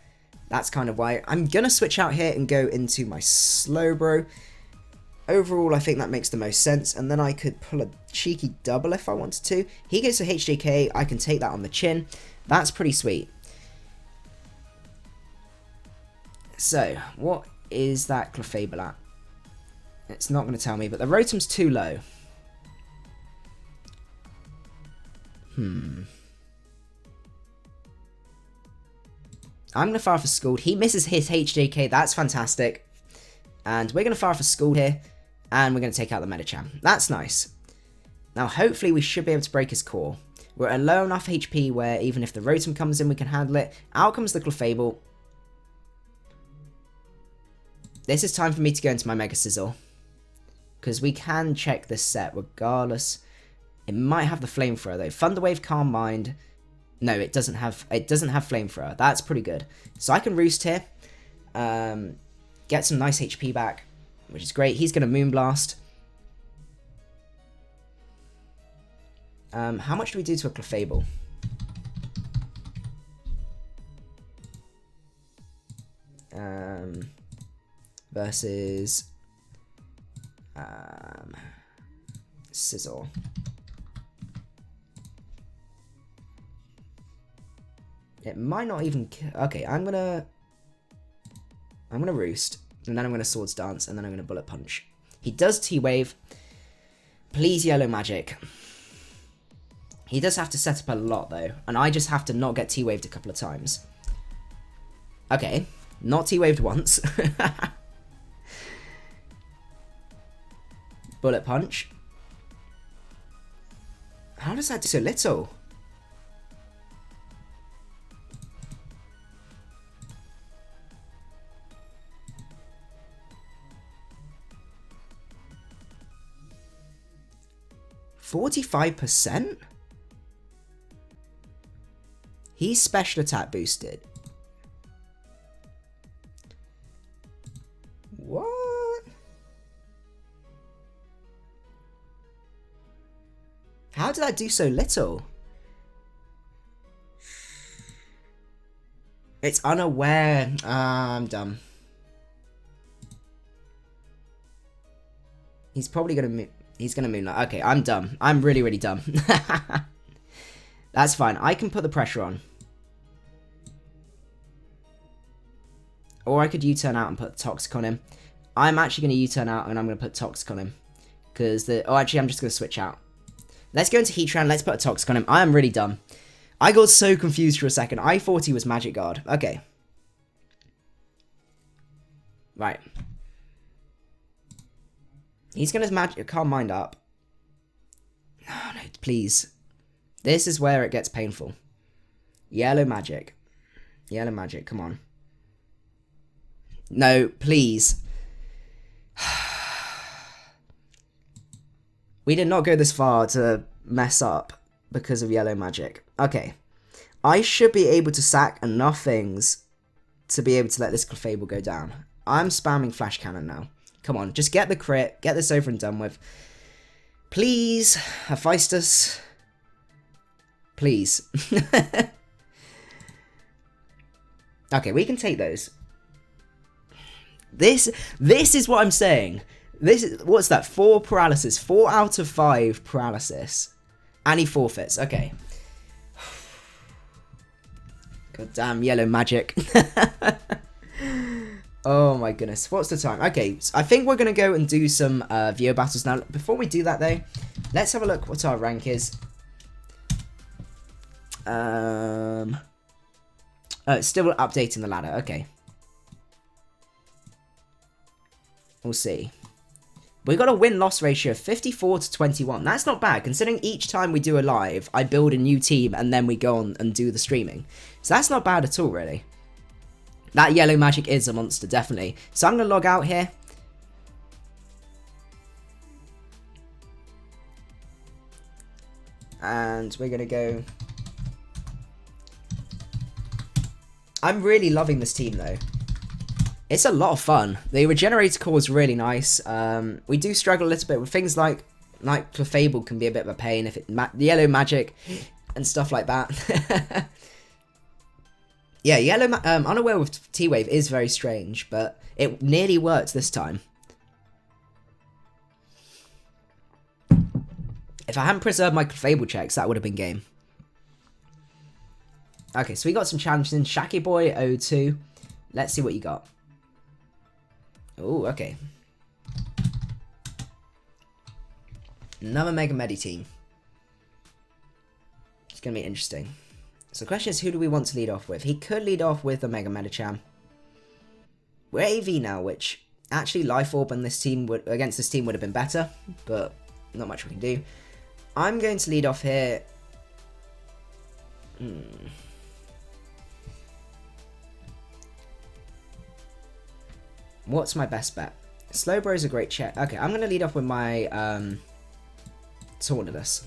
that's kind of why. I'm going to switch out here and go into my Slowbro. Overall, I think that makes the most sense, and then I could pull a cheeky double if I wanted to. He goes to HJK, I can take that on the chin. That's pretty sweet. So, what is that Clefable at? It's not going to tell me, but the Rotom's too low. I'm going to fire for Scald. He misses his HJK, that's fantastic. And we're going to fire for Scald here. And we're going to take out the Medicham. That's nice. Now, hopefully, we should be able to break his core. We're at low enough HP where even if the Rotom comes in, we can handle it. Out comes the Clefable. This is time for me to go into my Mega Sizzle. Because we can check this set regardless. It might have the Flamethrower, though. Thunder Wave, Calm Mind. No, it doesn't have Flamethrower. That's pretty good. So I can Roost here. Get some nice HP back, which is great. He's going to Moonblast. How much do we do to a Clefable? Versus Sizzle. It might not even... Okay, I'm gonna Roost, and then I'm gonna Swords Dance, and then I'm gonna Bullet Punch. He does T-Wave. Please, Yellow Magic. He does have to set up a lot, though, and I just have to not get T-Waved a couple of times. Okay, not T-Waved once. Bullet Punch. How does that do so little? %? He's special attack boosted. What? did that do so little? It's unaware. I'm dumb. He's probably gonna Moonlight. Okay, I'm dumb. I'm really, really dumb. That's fine. I can put the pressure on. Or I could U-turn out and put Toxic on him. I'm actually going to U-turn out and I'm going to put Toxic on him. Because oh, actually, I'm just going to switch out. Let's go into Heatran. Let's put a Toxic on him. I am really dumb. I got so confused for a second. I thought he was Magic Guard. Okay. Right. He's going to Calm Mind up. Oh, no, please. This is where it gets painful. Yellow Magic. Yellow Magic, come on. No, please. We did not go this far to mess up because of Yellow Magic. Okay. I should be able to sack enough things to be able to let this Clefable go down. I'm spamming Flash Cannon now. Come on, just get the crit. Get this over and done with. Please, Hephaestus. Please. Okay, we can take those. This is what I'm saying. What's that? 4 paralysis. 4 out of 5 paralysis. And he forfeits. Okay. God damn Yellow Magic. Oh my goodness. What's the time? Okay, so I think we're going to go and do some VO battles now. Before we do that though, let's have a look what our rank is. Oh, it's still updating the ladder. Okay. We'll see. We've got a win-loss ratio of 54 to 21. That's not bad, considering each time we do a live, I build a new team and then we go on and do the streaming. So that's not bad at all, really. That Yellow Magic is a monster, definitely. So I'm going to log out here. And we're going to go... I'm really loving this team, though. It's a lot of fun. The regenerator core is really nice. We do struggle a little bit with things like Clefable can be a bit of a pain if it Yellow Magic and stuff like that. Yeah, Unaware with T-Wave is very strange, but it nearly worked this time. If I hadn't preserved my Clefable checks, that would have been game. Okay, so we got some challenges in. Shaky Boy 02. Let's see what you got. Oh, okay. Another Mega Medi team. It's going to be interesting. So the question is, who do we want to lead off with? He could lead off with the Mega Medicham. We're AV now, which actually Life Orb on this team against this team would have been better, but not much we can do. I'm going to lead off here. What's my best bet? Slowbro is a great check. Okay, I'm going to lead off with my Tornadus.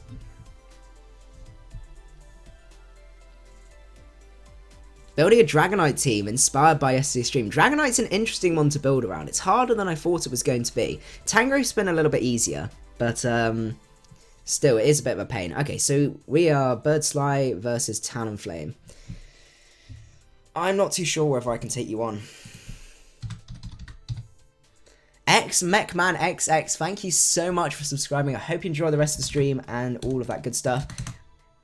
Building a Dragonite team inspired by yesterday's stream. Dragonite's an interesting one to build around. It's harder than I thought it was going to be. Tangrowth's been a little bit easier, but still, it is a bit of a pain. Okay, so we are Birdsly versus Talonflame. I'm not too sure whether I can take you on. Mechman XX, thank you so much for subscribing. I hope you enjoy the rest of the stream and all of that good stuff.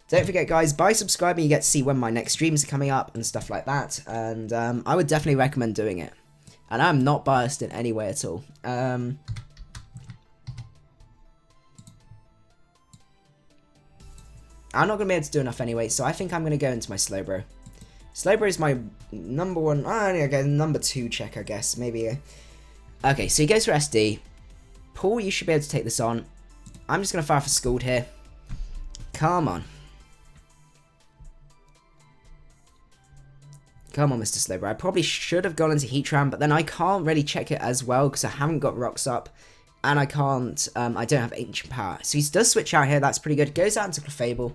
Don't forget, guys, by subscribing, you get to see when my next streams are coming up and stuff like that. And I would definitely recommend doing it. And I'm not biased in any way at all. I'm not going to be able to do enough anyway, so I think I'm going to go into my Slowbro. Slowbro is my number one, number 2 check, I guess, maybe. Okay, so he goes for SD. Paul, you should be able to take this on. I'm just going to fire for Scald here. Come on. Come on, Mr. Slowbro. I probably should have gone into Heatran, but then I can't really check it as well because I haven't got rocks up. And I can't, I don't have Ancient Power. So he does switch out here, that's pretty good. Goes out into Clefable.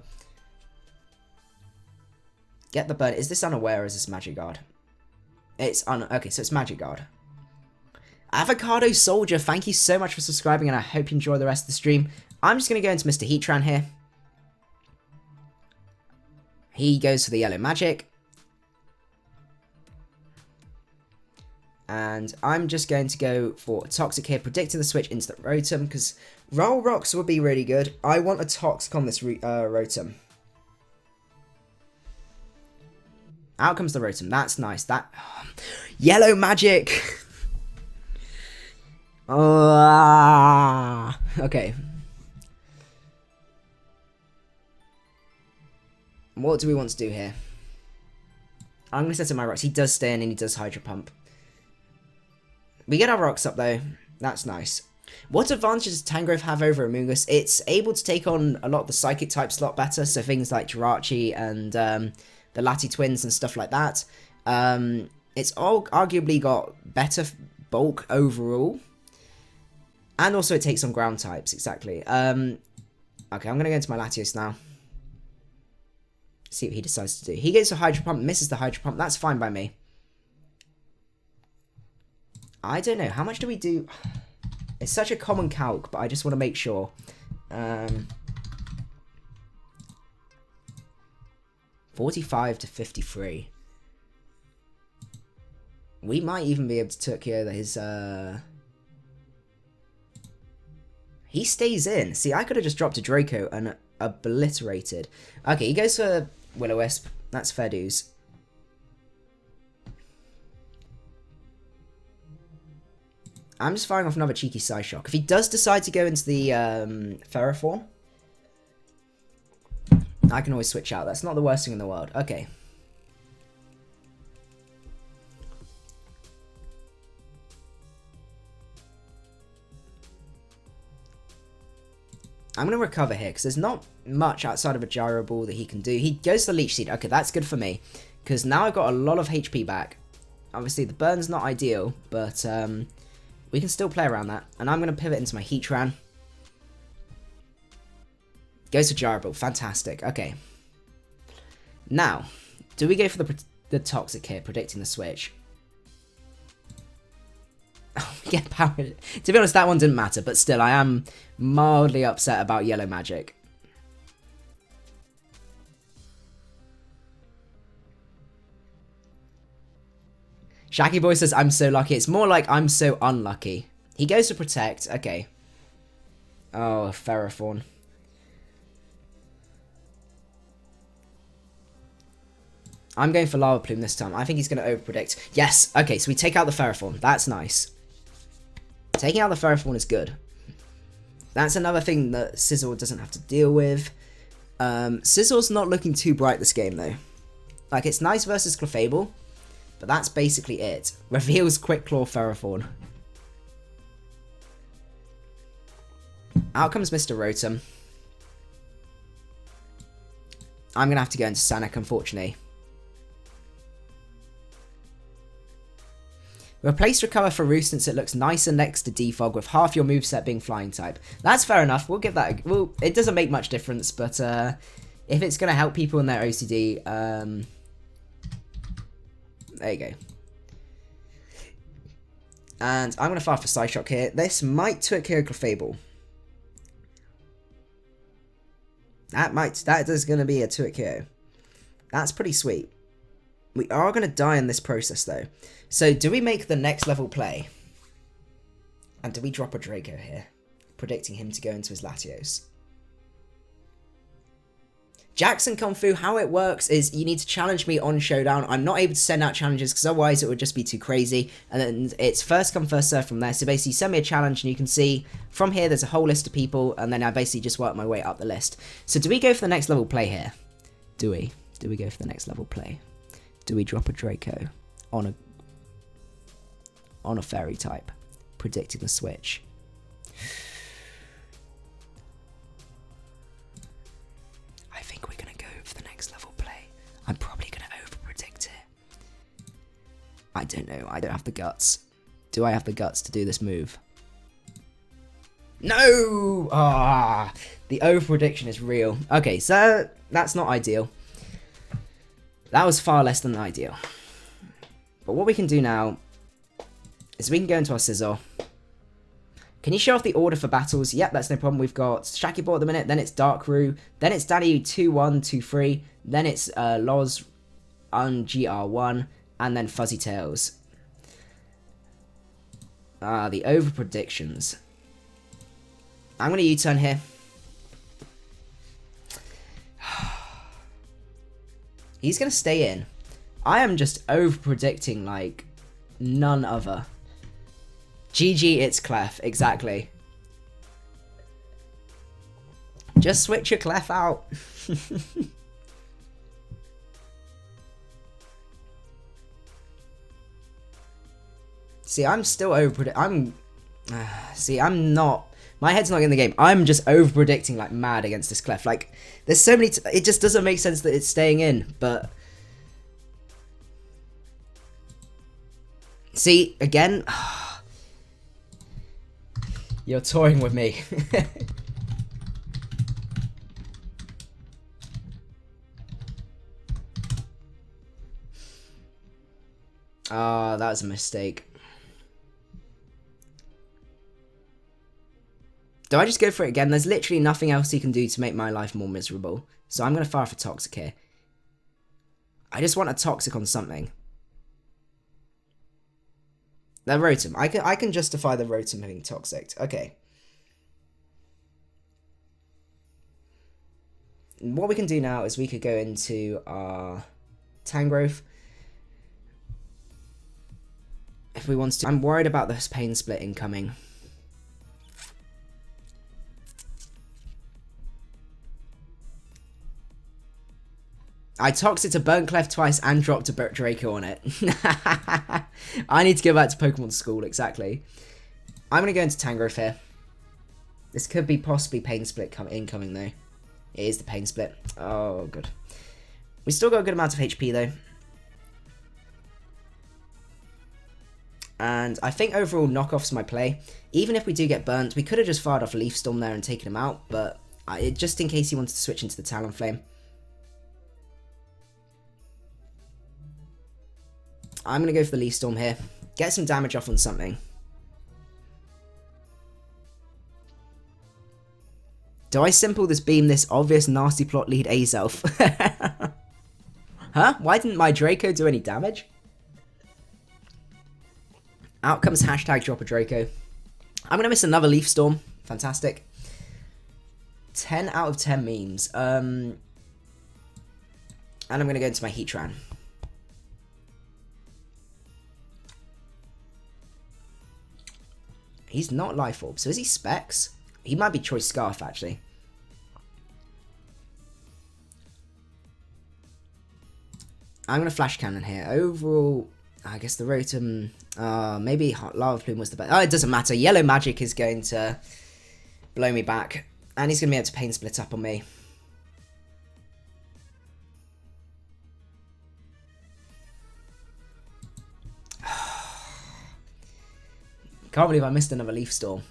Get the burn. Is this Unaware or is this Magic Guard? It's okay, so it's Magic Guard. Avocado Soldier, thank you so much for subscribing and I hope you enjoy the rest of the stream. I'm just going to go into Mr. Heatran here. He goes for the yellow magic. And I'm just going to go for Toxic here, predicting the switch into the Rotom, because Roll Rocks would be really good. I want a Toxic on this Rotom. Out comes the Rotom. That's nice. That yellow magic. Okay. What do we want to do here? I'm going to set up my rocks. He does stay in and he does Hydro Pump. We get our rocks up though. That's nice. What advantages does Tangrowth have over Amoonguss? It's able to take on a lot of the psychic types a lot better. So things like Jirachi and the Lati twins and stuff like that. It's all arguably got better bulk overall. And also it takes on ground types, exactly. Okay, I'm going to go into my Latios now. See what he decides to do. He gets a Hydro Pump, misses the Hydro Pump. That's fine by me. I don't know. How much do we do? It's such a common calc, but I just want to make sure. 45 to 53. We might even be able to Turkey his... He stays in. See, I could have just dropped a Draco and obliterated. Okay, he goes for Will-O-Wisp. That's fair dues. I'm just firing off another cheeky Psyshock. If he does decide to go into the Ferrothorn, I can always switch out. That's not the worst thing in the world. Okay. I'm going to recover here, because there's not much outside of a Gyro Ball that he can do. He goes to Leech Seed. Okay, that's good for me, because now I've got a lot of HP back. Obviously, the burn's not ideal, but we can still play around that. And I'm going to pivot into my Heatran. Goes to Gyro Ball. Fantastic. Okay. Now, do we go for the Toxic here, predicting the switch? Get powered. To be honest, that one didn't matter, but still, I am mildly upset about Yellow Magic. Shaggy Boy says, I'm so lucky. It's more like I'm so unlucky. He goes to Protect. Okay. Oh, Ferrothorn. I'm going for Lava Plume this time. I think he's going to overpredict. Yes. Okay, so we take out the Ferrothorn. That's nice. Taking out the Ferrothorn is good. That's another thing that Sizzle doesn't have to deal with. Sizzle's not looking too bright this game, though. Like, it's nice versus Clefable, but that's basically it. Reveals Quick Claw Ferrothorn. Out comes Mr. Rotom. I'm going to have to go into Sanic, unfortunately. Replace Recover for Roost since it looks nicer next to Defog with half your moveset being Flying type. That's fair enough. We'll give that a... Well, it doesn't make much difference, but if it's going to help people in their OCD... there you go. And I'm going to fire for Psyshock here. This might Twit KO Clefable. That is going to be a Twit KO. That's pretty sweet. We are going to die in this process, though. So, do we make the next level play? And do we drop a Draco here? Predicting him to go into his Latios. Jackson Kung Fu, how it works is you need to challenge me on Showdown. I'm not able to send out challenges because otherwise it would just be too crazy. And then it's first come, first serve from there. So basically, send me a challenge and you can see from here there's a whole list of people. And then I basically just work my way up the list. So, do we go for the next level play here? Do we? Do we go for the next level play? Do we drop a Draco on a fairy type, predicting the switch? I think we're going to go for the next level play. I'm probably going to over-predict it. I don't know. I don't have the guts. Do I have the guts to do this move? No! Ah, the over-prediction is real. Okay, so that's not ideal. That was far less than ideal. But what we can do now is we can go into our Scizor. Can you show off the order for battles? Yep, that's no problem. We've got Shakibor at the minute, then it's Darkru, then it's Danny 2-1, 2-3, then it's Loz on GR1, and then Fuzzy Tails. The over predictions. I'm going to U-turn here. He's going to stay in. I am just over predicting like none other. GG, it's Clef, exactly. Just switch your Clef out. See, I'm still over-predicting. I'm not. My head's not in the game. I'm just over-predicting like mad against this Clef. Like, there's so many. It just doesn't make sense that it's staying in. But see, again, you're toying with me. Ah, that was a mistake. Do I just go for it again? There's literally nothing else he can do to make my life more miserable. So I'm going to fire for Toxic here. I just want a Toxic on something. The Rotom. I can justify the Rotom being Toxic. Okay. What we can do now is we could go into our Tangrowth. If we want to. I'm worried about this Pain Split incoming. I Toxic to Burnt Clef twice and dropped a Draco on it. I need to go back to Pokemon School, exactly. I'm going to go into Tangrowth here. This could be possibly Pain Split incoming, though. It is the Pain Split. Oh, good. We still got a good amount of HP, though. And I think overall knockoff's my play. Even if we do get burnt, we could have just fired off Leaf Storm there and taken him out. But just in case he wanted to switch into the Talonflame. I'm going to go for the Leaf Storm here. Get some damage off on something. Do I simple this beam this obvious nasty plot lead Azelf? Huh? Why didn't my Draco do any damage? Out comes hashtag drop a Draco. I'm going to miss another Leaf Storm. Fantastic. 10 out of 10 memes. And I'm going to go into my Heatran. He's not Life Orb, so is he Specs? He might be Choice Scarf, actually. I'm going to Flash Cannon here. Overall, I guess the Rotom, maybe Lava Plume was the best. Oh, it doesn't matter. Yellow Magic is going to blow me back. And he's going to be able to Pain Split up on me. Can't believe I missed another Leaf Storm.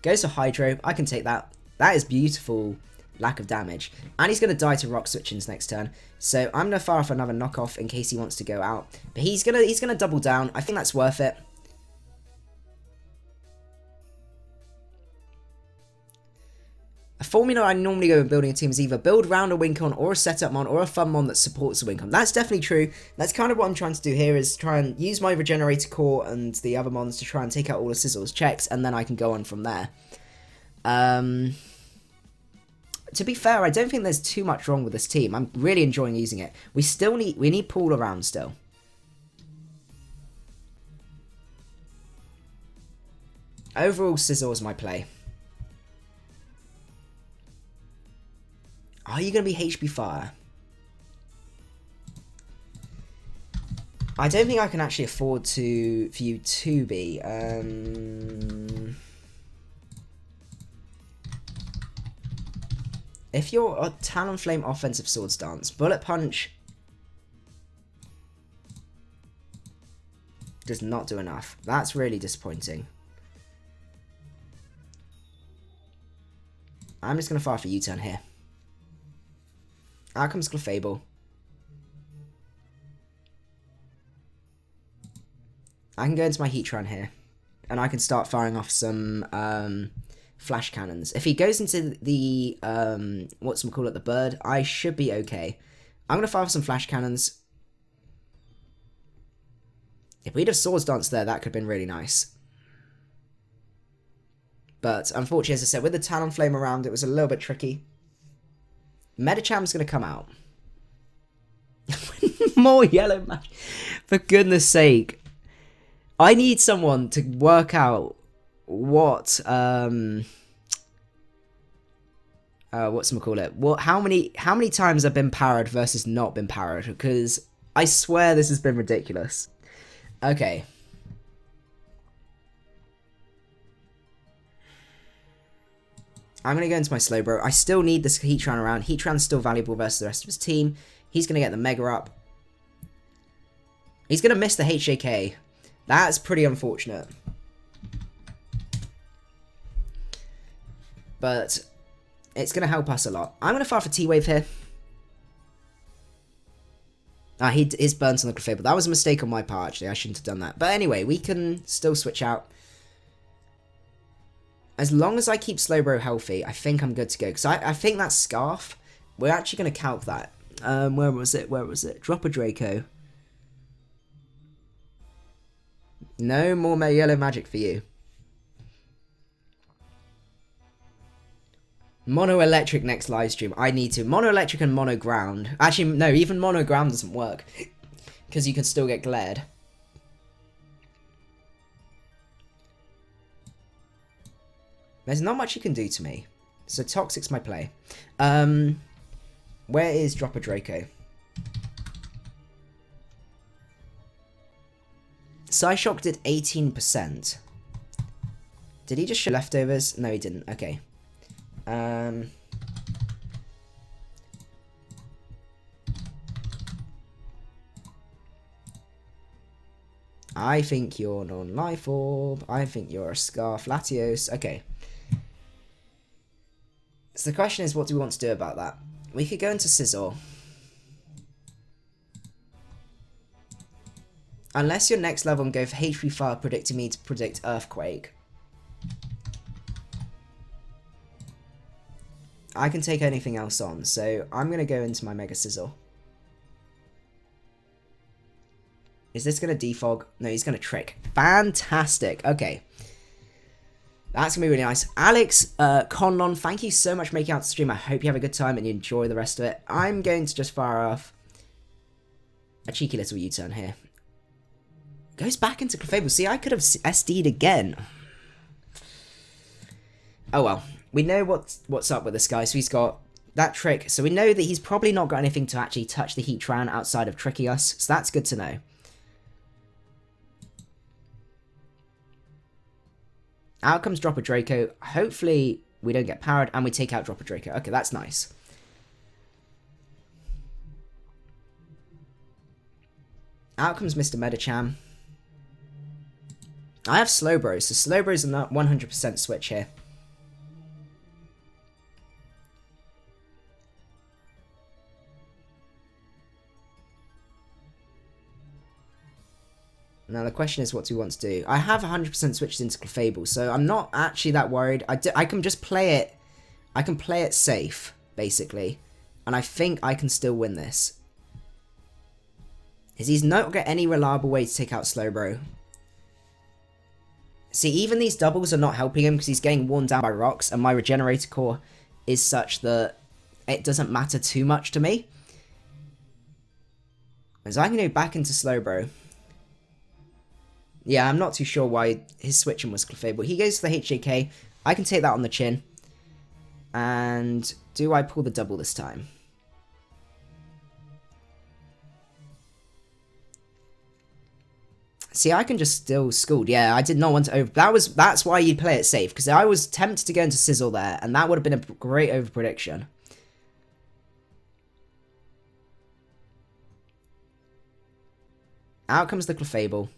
Goes to Hydro. I can take that. That is beautiful lack of damage. And he's going to die to Rock Switchings next turn. So I'm going to fire off another knockoff in case he wants to go out. But he's gonna double down. I think that's worth it. A formula I normally go when building a team is either build around a Wincon or a setup mon or a fun mon that supports a Wincon. That's definitely true. That's kind of what I'm trying to do here, is try and use my Regenerator Core and the other mons to try and take out all the Sizzle's checks, and then I can go on from there. To be fair, I don't think there's too much wrong with this team. I'm really enjoying using it. We need Pool around still. Overall, Sizzle is my play. Are you going to be HP Fire? I don't think I can actually afford for you to be. If you're a Talonflame offensive Swords Dance, Bullet Punch does not do enough. That's really disappointing. I'm just going to fire for U-turn here. Out comes Clefable. I can go into my Heatran here. and I can start firing off some flash cannons. If he goes into the the bird, I should be okay. I'm gonna fire off some flash cannons. If we'd have Swords Dance there, that could have been really nice. But unfortunately, as I said, with the Talonflame around, it was a little bit tricky. Medicham's going to come out. More yellow magic. For goodness sake. I need someone to work out what how many times I've been parried versus not been parried, because I swear this has been ridiculous. Okay. I'm going to go into my Slowbro. I still need this Heatran around. Heatran's still valuable versus the rest of his team. He's going to get the Mega up. He's going to miss the HJK. That's pretty unfortunate. But it's going to help us a lot. I'm going to fire for T-Wave here. He is burnt on the Clefable. That was a mistake on my part, actually. I shouldn't have done that. But anyway, we can still switch out. As long as I keep Slowbro healthy, I think I'm good to go. Because I think that Scarf, we're actually going to calc that. Where was it? Where was it? Drop a Draco. No more yellow magic for you. Mono Electric next live stream. I need to. Mono Electric and Mono Ground. Actually, no, even Mono Ground doesn't work. Because you can still get glared. There's not much you can do to me. So Toxic's my play. Where is Drop a Draco? Psyshock did 18%. Did he just show leftovers? No, he didn't. Okay. I think you're non-life orb. I think you're a Scarf Latios. Okay. So the question is, what do we want to do about that? We could go into Scizor. Unless you're next level and go for HP Fire, predicting me to predict Earthquake. I can take anything else on, so I'm going to go into my Mega Scizor. Is this going to defog? No, he's going to trick. Fantastic. Okay. That's going to be really nice. Alex Conlon, thank you so much for making out the stream. I hope you have a good time and you enjoy the rest of it. I'm going to just fire off a cheeky little U-turn here. Goes back into Clefable. See, I could have SD'd again. Oh well. We know what's up with this guy. So he's got that trick. So we know that he's probably not got anything to actually touch the Heatran outside of tricking us. So that's good to know. Out comes Drop a Draco. Hopefully we don't get powered and we take out Drop a Draco. Okay, that's nice. Out comes Mr. Medicham. I have Slowbro, so Slowbro's a 100% switch here. Now the question is, what do we want to do? I have 100% switches into Clefable, so I'm not actually that worried. I can just play it. I can play it safe, basically. And I think I can still win this. He's not got any reliable way to take out Slowbro. See, even these doubles are not helping him because he's getting worn down by rocks, and my Regenerator Core is such that it doesn't matter too much to me. And so I can go back into Slowbro. Yeah, I'm not too sure why his switching was Clefable. He goes to the HJK. I can take that on the chin. And do I pull the double this time? See, I can just still Scald. Yeah, I did not want to over... That's why you play it safe. Because I was tempted to go into Sizzle there. And that would have been a great over-prediction. Out comes the Clefable.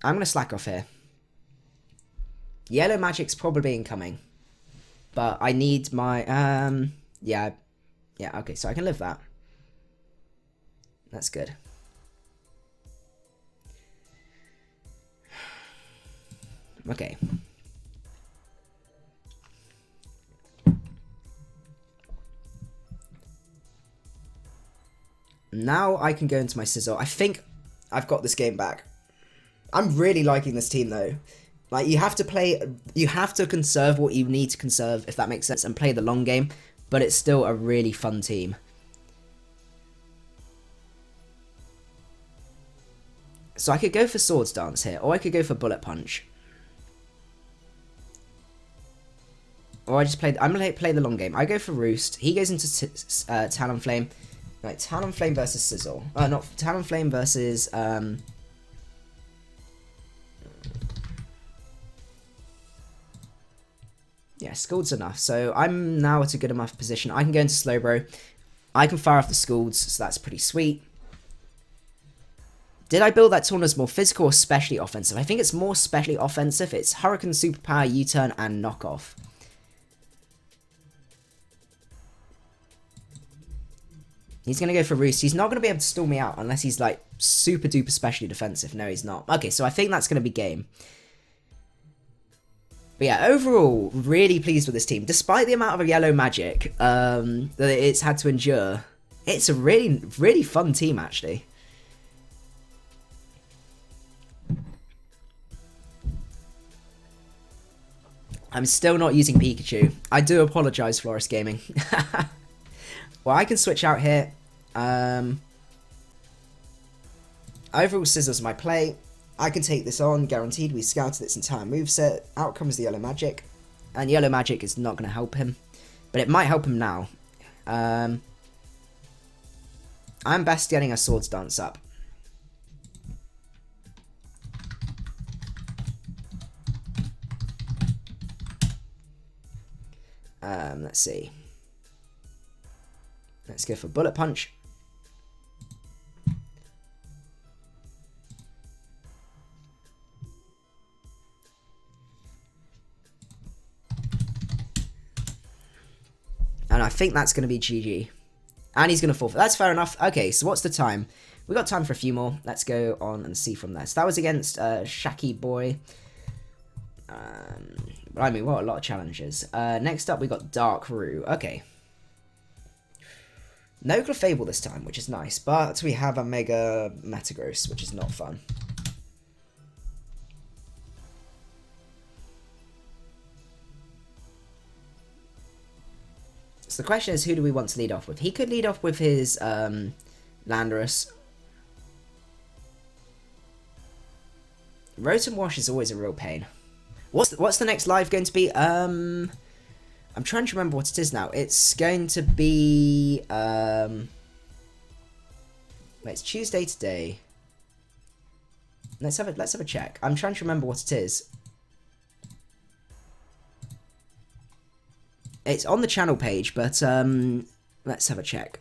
I'm going to slack off here. Yellow Magic's probably incoming. But I need my... Yeah, okay, so I can live that. That's good. Okay. Now I can go into my Sizzle. I think I've got this game back. I'm really liking this team though. Like, you have to conserve what you need to conserve, if that makes sense, and play the long game, but it's still a really fun team. So I could go for Swords Dance here, or I could go for Bullet Punch. Or I just I'm going to play the long game. I go for Roost. He goes into Talonflame. Right, Talonflame versus Sizzle. Not Talonflame versus... Yeah, Scald's enough. So I'm now at a good enough position. I can go into Slowbro. I can fire off the Scalds, so that's pretty sweet. Did I build that Taunt as more physical or specially offensive? I think it's more specially offensive. It's Hurricane, Superpower, U-Turn, and Knockoff. He's going to go for Roost. He's not going to be able to stall me out unless he's like super duper specially defensive. No, he's not. Okay, so I think that's going to be game. But yeah, overall, really pleased with this team. Despite the amount of yellow magic that it's had to endure, it's a really, really fun team, actually. I'm still not using Pikachu. I do apologise, Florist Gaming. Well, I can switch out here. Overall, Scissors my play. I can take this on, guaranteed. We scouted its entire moveset. Out comes the yellow magic. And yellow magic is not going to help him. But it might help him now. I'm best getting a Swords Dance up. Let's see. Let's go for Bullet Punch. And I think that's going to be GG. And he's going to forfeit. That's fair enough. Okay, so what's the time? We got time for a few more. Let's go on and see from there. So that was against Shaky Boy. I mean, what a lot of challenges. Next up, we got Dark Roo. Okay. No Clefable this time, which is nice. But we have a Mega Metagross, which is not fun. So the question is, who do we want to lead off with? He could lead off with his Landorus. Rotom Wash is always a real pain. What's the next live going to be? I'm trying to remember what it is now. It's going to be wait, it's Tuesday today. Let's have a check. I'm trying to remember what it is. It's on the channel page, but let's have a check.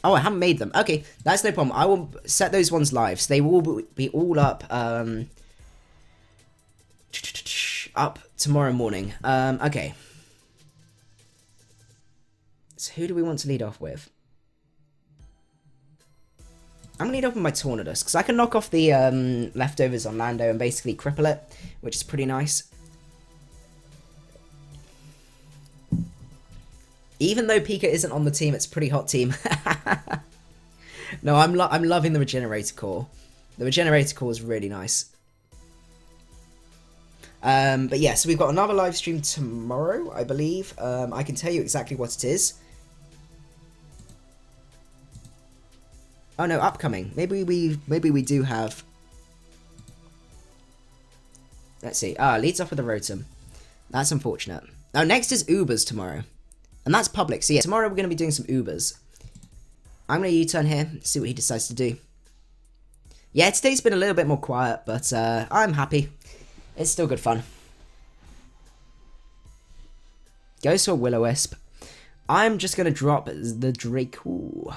Oh, I haven't made them. Okay, that's no problem. I will set those ones live. So they will be all up up tomorrow morning. Okay. So who do we want to lead off with? I'm going to lead off with my Tornadus, because I can knock off the leftovers on Lando and basically cripple it, which is pretty nice. Even though Pika isn't on the team, it's a pretty hot team. No, I'm loving the Regenerator Core. The Regenerator Core is really nice. But yeah, so we've got another live stream tomorrow, I believe. I can tell you exactly what it is. Oh no, upcoming. Maybe we do have. Let's see. Leads off with a Rotom. That's unfortunate. Now next is Ubers tomorrow. And that's public, so yeah, tomorrow we're going to be doing some Ubers. I'm going to U-turn here, see what he decides to do. Yeah, today's been a little bit more quiet, but I'm happy. It's still good fun. Goes to a Will-O-Wisp. I'm just going to drop the Draco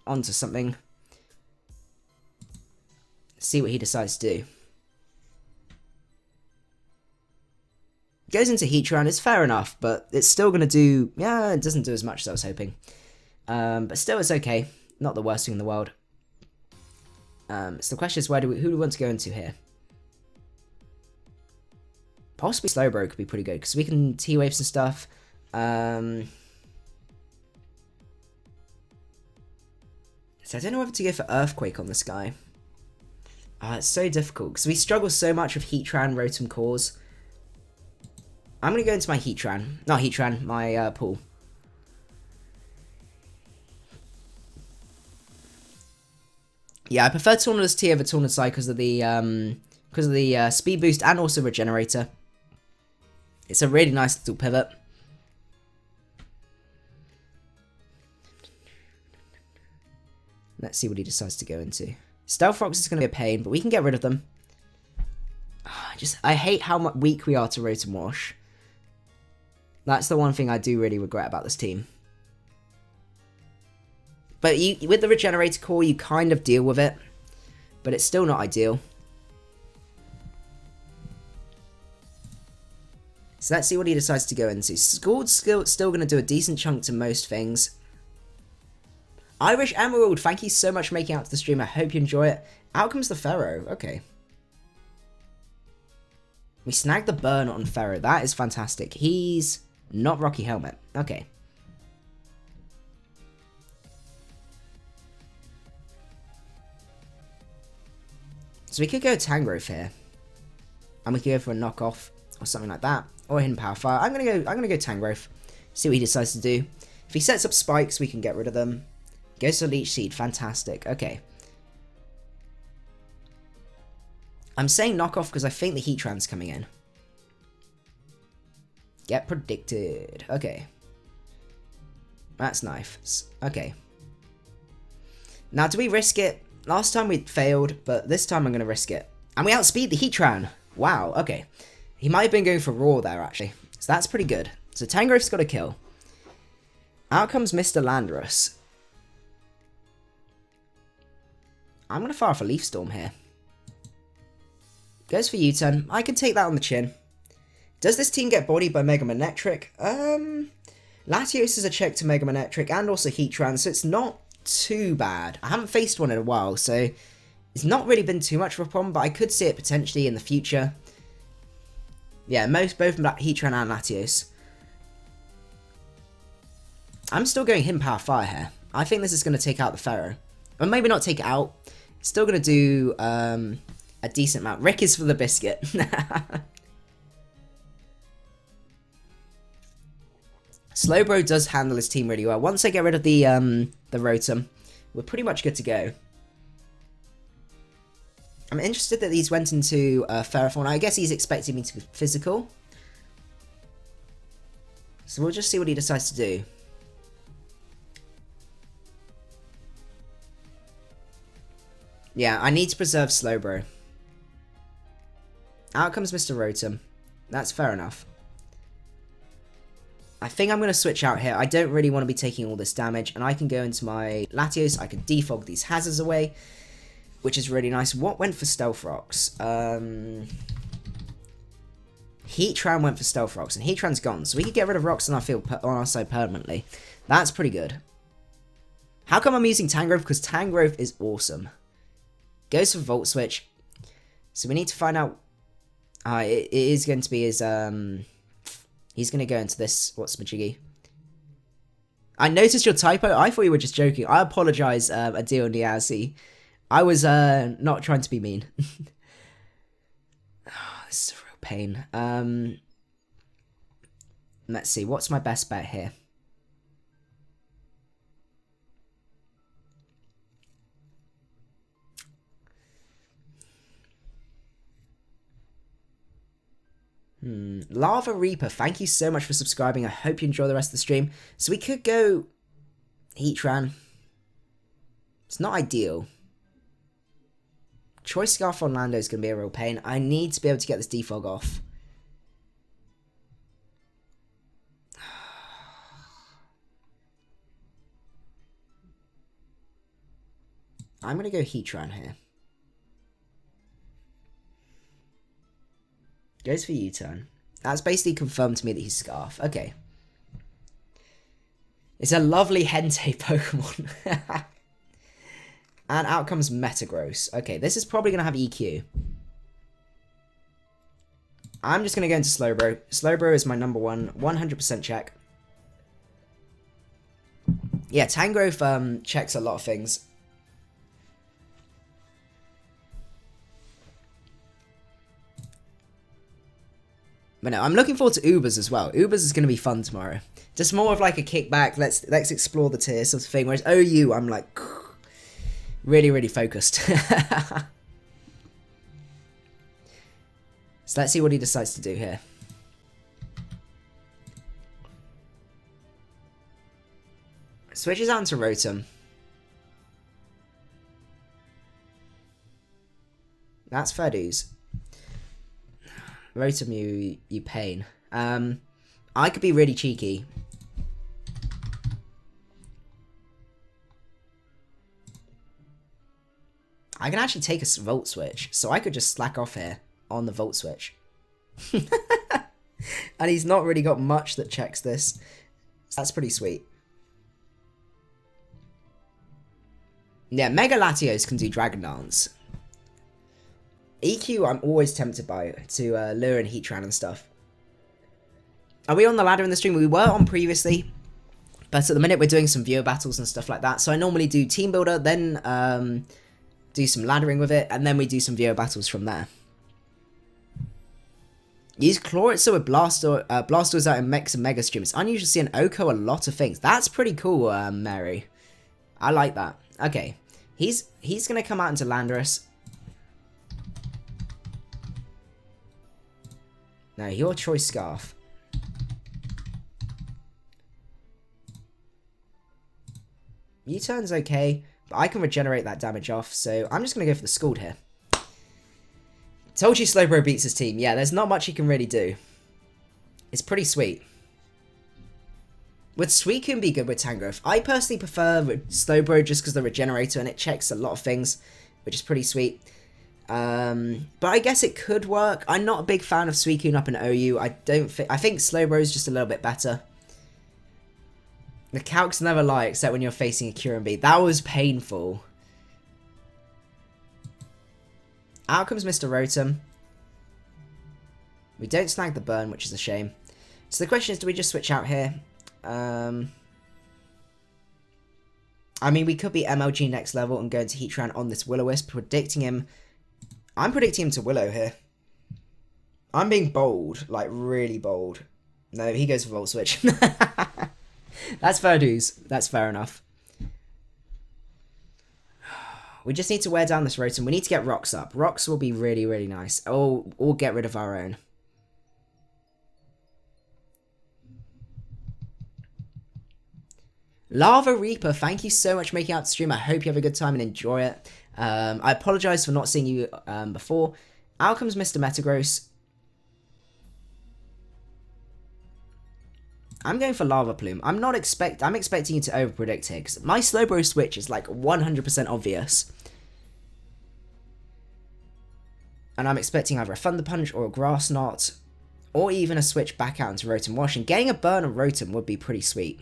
onto something. See what he decides to do. Goes into Heatran, it's fair enough, but it's still going to do... Yeah, it doesn't do as much as I was hoping. But still, it's okay. Not the worst thing in the world. So the question is, who do we want to go into here? Possibly Slowbro could be pretty good, because we can T-Wave some stuff. So I don't know whether to go for Earthquake on this guy. It's so difficult, because we struggle so much with Heatran, Rotom, Cores. I'm going to go into my Heatran. Not Heatran, my pool. Yeah, I prefer Tornadus T over Tornadus because of the speed boost and also regenerator. It's a really nice little pivot. Let's see what he decides to go into. Stealth Rocks is going to be a pain, but we can get rid of them. I hate how weak we are to Rotom Wash. That's the one thing I do really regret about this team. But with the Regenerator Core, you kind of deal with it. But it's still not ideal. So let's see what he decides to go into. Scald's still going to do a decent chunk to most things. Irish Emerald, thank you so much for making it out to the stream. I hope you enjoy it. Out comes the Pharaoh. Okay. We snagged the burn on Pharaoh. That is fantastic. He's not Rocky Helmet. Okay. So we could go Tangrowth here. And we could go for a knockoff or something like that. Or a hidden power fire. I'm gonna go Tangrowth. See what he decides to do. If he sets up spikes, we can get rid of them. Goes for Leech Seed. Fantastic. Okay. I'm saying knockoff because I think the Heatran's coming in. Get predicted. Okay. That's nice. Okay. Now, do we risk it? Last time we failed, but this time I'm going to risk it. And we outspeed the Heatran. Wow, okay. He might have been going for Raw there, actually. So that's pretty good. So Tangrowth's got a kill. Out comes Mr. Landorus. I'm going to fire off a Leaf Storm here. Goes for U-turn. I can take that on the chin. Does this team get bodied by Mega Manectric? Latios is a check to Mega Manectric and also Heatran, so it's not too bad. I haven't faced one in a while, so it's not really been too much of a problem, but I could see it potentially in the future. Yeah, both Heatran and Latios. I'm still going Hidden Power Fire here. I think this is going to take out the Pharaoh. Or maybe not take it out. It's still going to do a decent amount. Rick is for the biscuit. Slowbro does handle his team really well. Once I get rid of the Rotom, we're pretty much good to go. I'm interested that he's went into Ferrothorn. I guess he's expecting me to be physical. So we'll just see what he decides to do. Yeah, I need to preserve Slowbro. Out comes Mr. Rotom. That's fair enough. I think I'm going to switch out here. I don't really want to be taking all this damage. And I can go into my Latios. I can defog these hazards away. Which is really nice. What went for Stealth Rocks? Heatran went for Stealth Rocks. And Heatran's gone. So we could get rid of rocks on our field on our side permanently. That's pretty good. How come I'm using Tangrowth? Because Tangrowth is awesome. Goes for Volt Switch. So we need to find out... it is going to be his... He's going to go into this. What's Majiggy? I noticed your typo. I thought you were just joking. I apologize, Adil Niazi. I was not trying to be mean. Oh, this is a real pain. Let's see. What's my best bet here? Lava Reaper, thank you so much for subscribing. I hope you enjoy the rest of the stream. So we could go Heatran. It's not ideal. Choice Scarf on Lando is going to be a real pain. I need to be able to get this defog off. I'm going to go Heatran here. Goes for U-turn. That's basically confirmed to me that he's Scarf. Okay. It's a lovely Hentei Pokemon. And out comes Metagross. Okay, this is probably going to have EQ. I'm just going to go into Slowbro. Slowbro is my number one, 100% check. Yeah, Tangrowth checks a lot of things. But no, I'm looking forward to Ubers as well. Ubers is going to be fun tomorrow. Just more of like a kickback, let's explore the tier sort of thing. Whereas OU, I'm like really, really focused. So let's see what he decides to do here. Switches out into Rotom. That's fair dues. Rotom, you pain. I could be really cheeky. I can actually take a Volt Switch, so I could just slack off here on the Volt Switch. And he's not really got much that checks this. So that's pretty sweet. Yeah, Mega Latios can do Dragon Dance. EQ I'm always tempted by to lure in Heatran and stuff. Are we on the ladder in the stream? We were on previously, but at the minute we're doing some viewer battles and stuff like that. So I normally do Team Builder, then do some laddering with it, and then we do some viewer battles from there. Use Chloritza with Blastoise out in Mex and Mega Stream. It's unusual to see an Oko a lot of things. That's pretty cool, Mary. I like that. Okay, he's gonna come out into Landorus. No, your choice Scarf. U-turn's okay, but I can regenerate that damage off, so I'm just going to go for the Scald here. Told you Slowbro beats his team. Yeah, there's not much he can really do. It's pretty sweet. Would Suicune be good with Tangrowth? I personally prefer Slowbro just because the Regenerator and it checks a lot of things, which is pretty sweet. But I guess it could work. I'm not a big fan of Suicune up in OU. I think Slowbro is just a little bit better. The calcs never lie except when you're facing a Kyurem B. That was painful. Out comes Mr. Rotom. We don't snag the burn, which is a shame. So the question is, do we just switch out here? I mean, we could be MLG next level and go into Heatran on this Will-O-Wisp, predicting him. I'm predicting him to Willow here. I'm being bold, like really bold. No, he goes for Volt Switch. That's fair dues. That's fair enough. We just need to wear down this Rotom. We need to get Rocks up. Rocks will be really, really nice. Or get rid of our own. Lava Reaper, thank you so much for making out the stream. I hope you have a good time and enjoy it. I apologise for not seeing you before. Out comes Mr. Metagross. I'm going for Lava Plume. I'm expecting you to overpredict here, because my Slowbro switch is like 100% obvious. And I'm expecting either a Thunder Punch or a Grass Knot, or even a switch back out into Rotom Wash. And getting a burn on Rotom would be pretty sweet.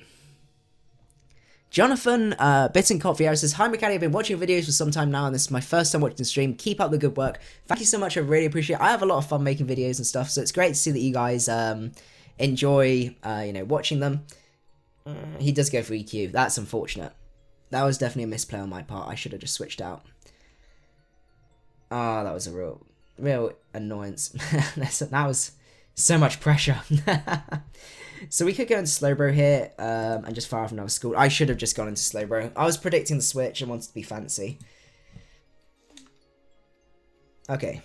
Jonathan Bittenkopf says, hi macadii, I've been watching videos for some time now and this is my first time watching the stream. Keep up the good work. Thank you so much, I really appreciate it. I have a lot of fun making videos and stuff, so it's great to see that you guys enjoy you know, watching them. He does go for EQ. That's unfortunate. That was definitely a misplay on my part. I should have just switched out. Ah, that was a real annoyance. That was so much pressure. So we could go into Slowbro here and just fire off another Scald. I should have just gone into Slowbro. I was predicting the switch and wanted to be fancy. Okay.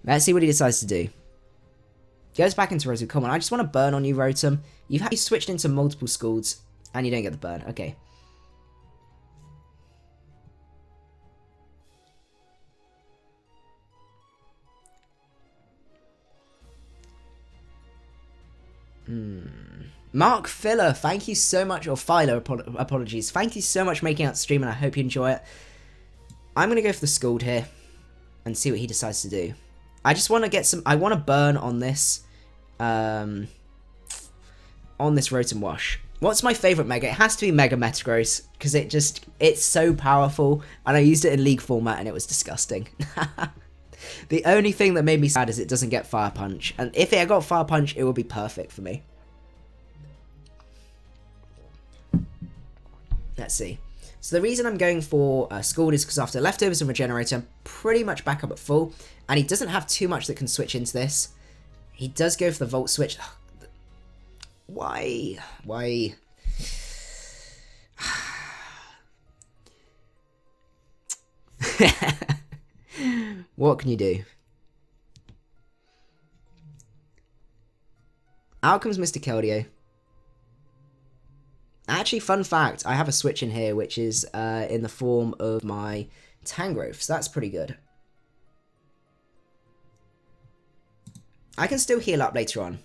Let's see what he decides to do. Goes back into Rotom. Come on, I just want to burn on you, Rotom. You switched into multiple Scalds and you don't get the burn. Okay. Mark Filler, thank you so much, or Philo, apologies. Thank you so much for making out the stream, and I hope you enjoy it. I'm going to go for the Scald here and see what he decides to do. I just want to get some, I want to burn on this Rotom Wash. What's my favourite Mega? It has to be Mega Metagross, because it's so powerful, and I used it in League format, and it was disgusting. The only thing that made me sad is it doesn't get Fire Punch. And if it had got Fire Punch, it would be perfect for me. Let's see. So the reason I'm going for Scald is because after Leftovers and Regenerator, I'm pretty much back up at full. And he doesn't have too much that can switch into this. He does go for the Volt Switch. Why? Why? What can you do? Out comes Mr. Keldeo. Actually, fun fact, I have a switch in here, which is in the form of my Tangrowth, so that's pretty good. I can still heal up later on.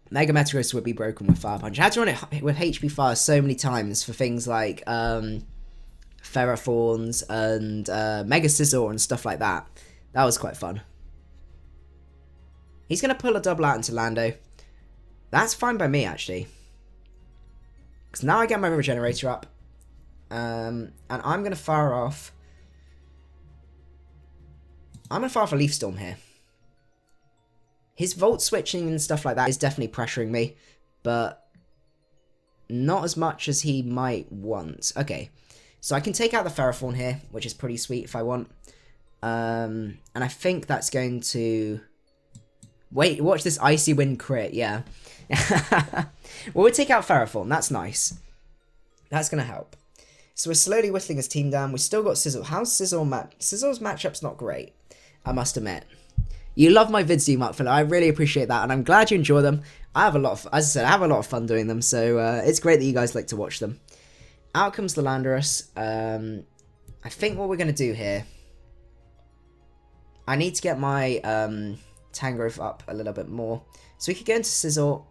Mega Metagross would be broken with Fire Punch. I had to run it with HP Fire so many times for things like Ferrothorns and Mega Scizor and stuff like that. That was quite fun. He's going to pull a double out into Lando. That's fine by me, actually. Because now I get my Regenerator up. And I'm going to fire off... I'm going to fire off a Leaf Storm here. His Volt switching and stuff like that is definitely pressuring me. But not as much as he might want. Okay. So I can take out the Ferrothorn here, which is pretty sweet if I want. And I think that's going to... Wait, watch this Icy Wind crit, yeah. Well, we'll take out Ferrothorn, that's nice. That's going to help. So we're slowly whittling his team down. We've still got Scizor. How's Scizor Scizor's matchup's not great, I must admit. You love my vids, you Mark Phillip. I really appreciate that, and I'm glad you enjoy them. I have a lot of, as I said, I have a lot of fun doing them, so it's great that you guys like to watch them. Out comes the Landorus. I think what we're going to do here... I need to get my Tangrowth up a little bit more. So we could go into Scizor.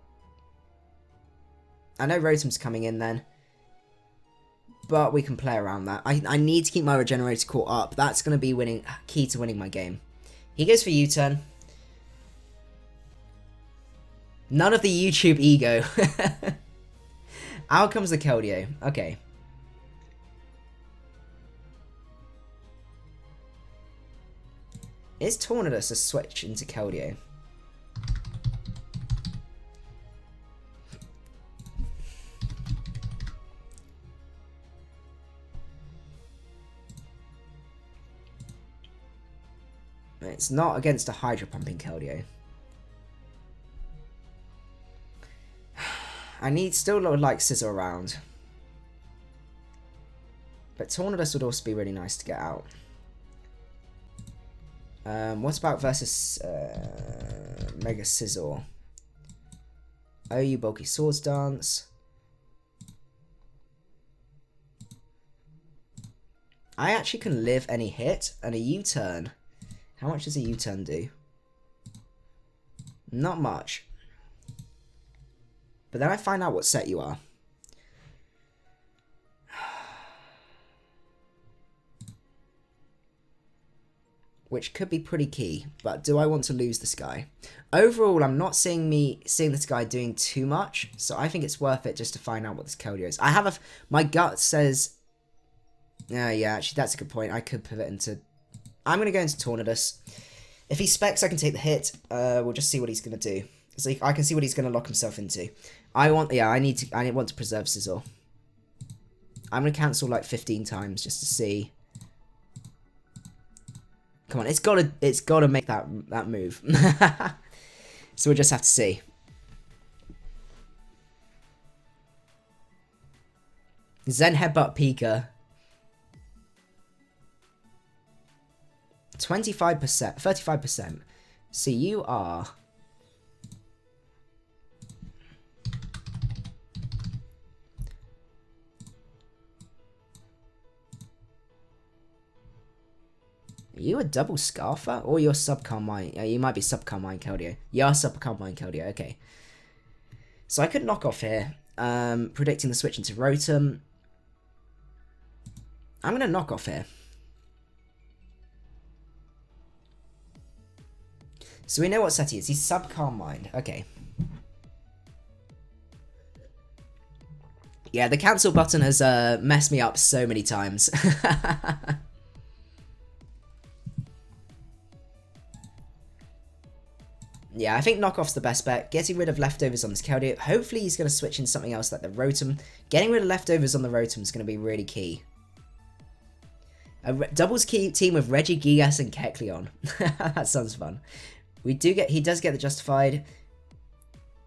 I know Rotom's coming in then. But we can play around that. I need to keep my Regenerator caught up. That's going to be key to winning my game. He goes for U-turn. None of the YouTube ego. Out comes the Keldeo. Okay. Is Tornadus a switch into Keldeo? It's not against a Hydro Pumping Keldeo. I still would like Scizor around. But Tornadus would also be really nice to get out. What about versus Mega Scizor? OU Bulky Swords Dance. I actually can live any hit and a U-turn. How much does a U-turn do? Not much. But then I find out what set you are. Which could be pretty key, but do I want to lose this guy? Overall, I'm not seeing this guy doing too much, so I think it's worth it just to find out what this Keldeo is. My gut says... yeah, actually, that's a good point. I could pivot into... I'm going to go into Tornadus. If he specs, I can take the hit. We'll just see what he's going to do. So I can see what he's going to lock himself into. I want to preserve Scizor. I'm going to cancel like 15 times just to see... Come on, it's gotta make that move. So we'll just have to see. Zen Headbutt Pika. 25%, 35%. So you are... Are you a double Scarfer? Or you're Subcarmine? You might be Subcarmine Keldeo. You are Subcarmine Keldeo, okay. So I could knock off here. Predicting the switch into Rotom. I'm going to knock off here. So we know what set he is. He's Subcarmine. Okay. Yeah, the cancel button has messed me up so many times. Yeah, I think knockoff's the best bet. Getting rid of leftovers on this Keldeo. Hopefully he's going to switch in something else like the Rotom. Getting rid of leftovers on the Rotom is going to be really key. A doubles key team with Regigigas and Kecleon. That sounds fun. He does get the Justified.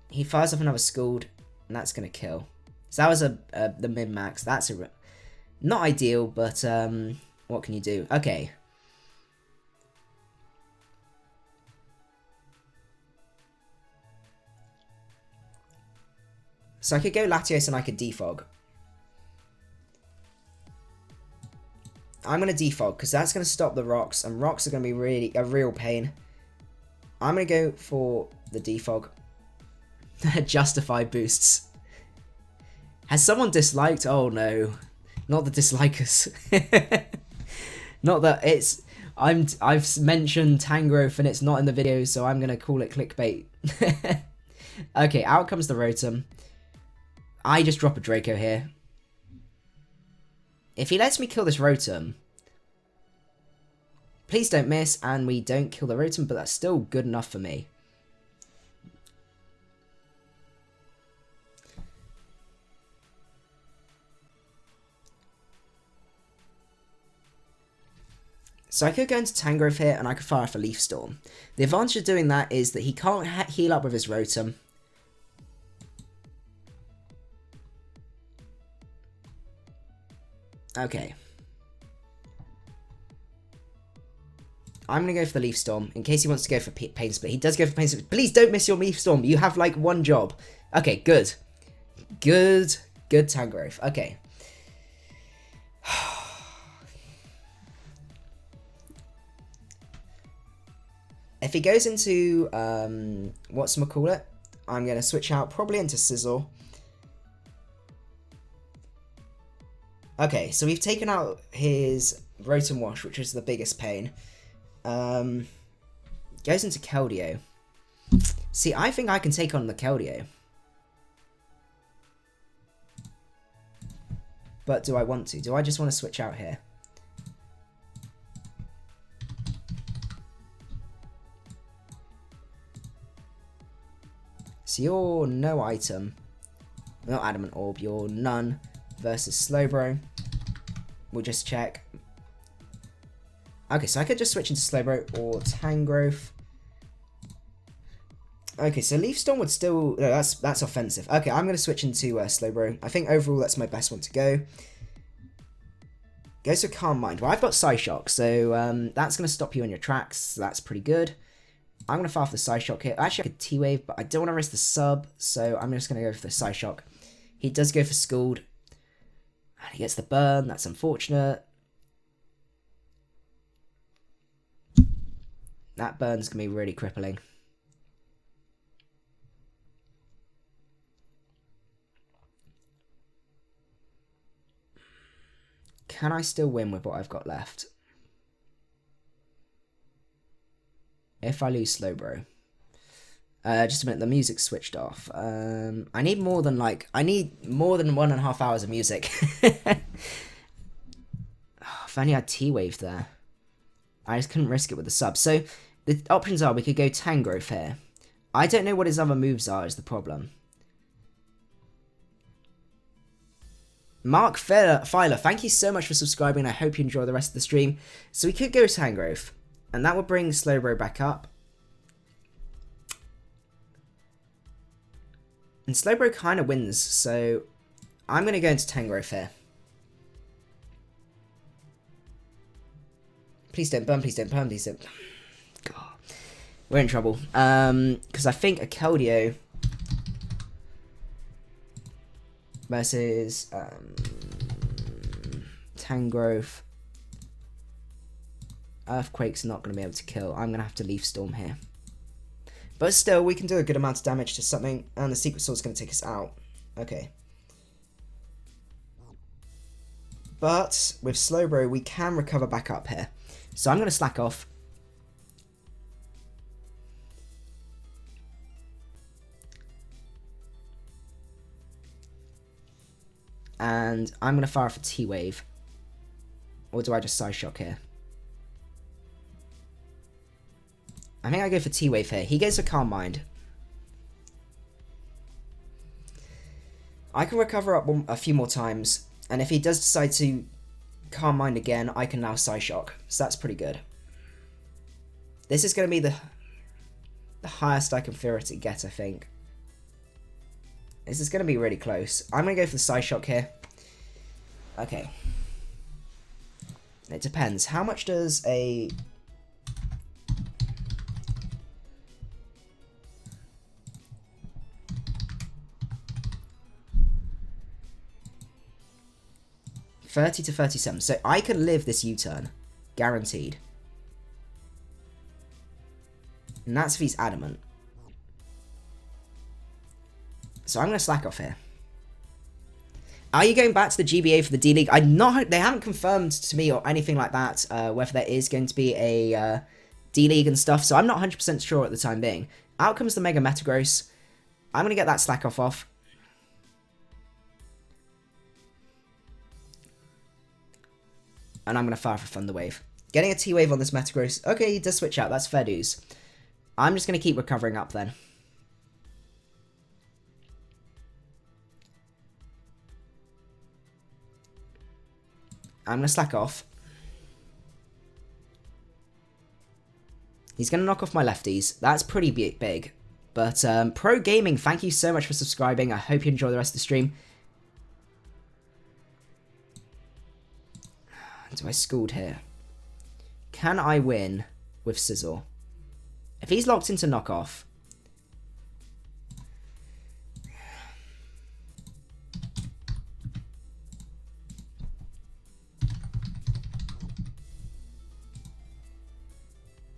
He fires off another Scald, and that's going to kill. So that was the min-max. That's not ideal, but what can you do? Okay. So I could go Latios and I could defog. I'm going to defog because that's going to stop the rocks, and rocks are going to be really a real pain. I'm going to go for the defog. Justify boosts. Has someone disliked? Oh no. Not the dislikers. Not that it's... I've mentioned Tangrowth and it's not in the video, so I'm going to call it clickbait. Okay, out comes the Rotom. I just drop a Draco here. If he lets me kill this Rotom, please don't miss, and we don't kill the Rotom, but that's still good enough for me. So I could go into Tangrowth here, and I could fire off a Leaf Storm. The advantage of doing that is that he can't heal up with his Rotom. Okay. I'm going to go for the Leaf Storm, in case he wants to go for Pain Split. He does go for Pain Split. Please don't miss your Leaf Storm. You have, like, one job. Okay, good. Good Tangrowth. Okay. If he goes into, whatchamacallit, I'm going to switch out probably into Sizzle. Okay, so we've taken out his Rotom Wash, which is the biggest pain. Goes into Keldeo. See, I think I can take on the Keldeo. But do I want to? Do I just want to switch out here? So you're no item. Not Adamant Orb, you're none. Versus Slowbro. We'll just check. Okay, so I could just switch into Slowbro or Tangrowth. Okay, so Leaf Storm would still... No, that's offensive. Okay, I'm going to switch into Slowbro. I think overall that's my best one to go. Goes to Calm Mind. Well, I've got Psyshock, so that's going to stop you in your tracks. So that's pretty good. I'm going to fire off the Psyshock here. Actually, I could T-Wave, but I don't want to risk the sub, so I'm just going to go for the Psyshock. He does go for Scald. And he gets the burn. That's unfortunate. That burn's going to be really crippling. Can I still win with what I've got left? If I lose Slowbro. Just a minute, the music's switched off. I need more than 1.5 hours of music. Oh, if only I had T-Wave there. I just couldn't risk it with the sub. So the options are we could go Tangrowth here. I don't know what his other moves are is the problem. Mark Filer, thank you so much for subscribing. I hope you enjoy the rest of the stream. So we could go Tangrowth, and that would bring Slowbro back up. And Slowbro kind of wins, so I'm going to go into Tangrowth here. Please don't burn, please don't burn, please don't. God. We're in trouble. Because I think a Keldeo versus Tangrowth. Earthquake's not going to be able to kill. I'm going to have to Leaf Storm here. But still, we can do a good amount of damage to something, and the Secret Sword's going to take us out. Okay. But with Slowbro, we can recover back up here. So I'm going to slack off. And I'm going to fire off a T-Wave. Or do I just Side Shock here? I think I go for T-Wave here. He goes for Calm Mind. I can recover up a few more times. And if he does decide to Calm Mind again, I can now Side Shock. So that's pretty good. This is going to be the highest I can theoretically get, I think. This is going to be really close. I'm going to go for the Side Shock here. Okay. It depends. How much does a... $30 to 37. So I can live this U-turn. Guaranteed. And that's if he's adamant. So I'm going to slack off here. Are you going back to the GBA for the D-League? They haven't confirmed to me or anything like that whether there is going to be a D-League and stuff. So I'm not 100% sure at the time being. Out comes the Mega Metagross. I'm going to get that slack off. And I'm going to fire for Thunder Wave. Getting a T-Wave on this Metagross. Okay, he does switch out. That's fair dues. I'm just going to keep recovering up then. I'm going to slack off. He's going to knock off my lefties. That's pretty big. But Pro Gaming, thank you so much for subscribing. I hope you enjoy the rest of the stream. Do I Scald here? Can I win with Sizzle? If he's locked into knockoff,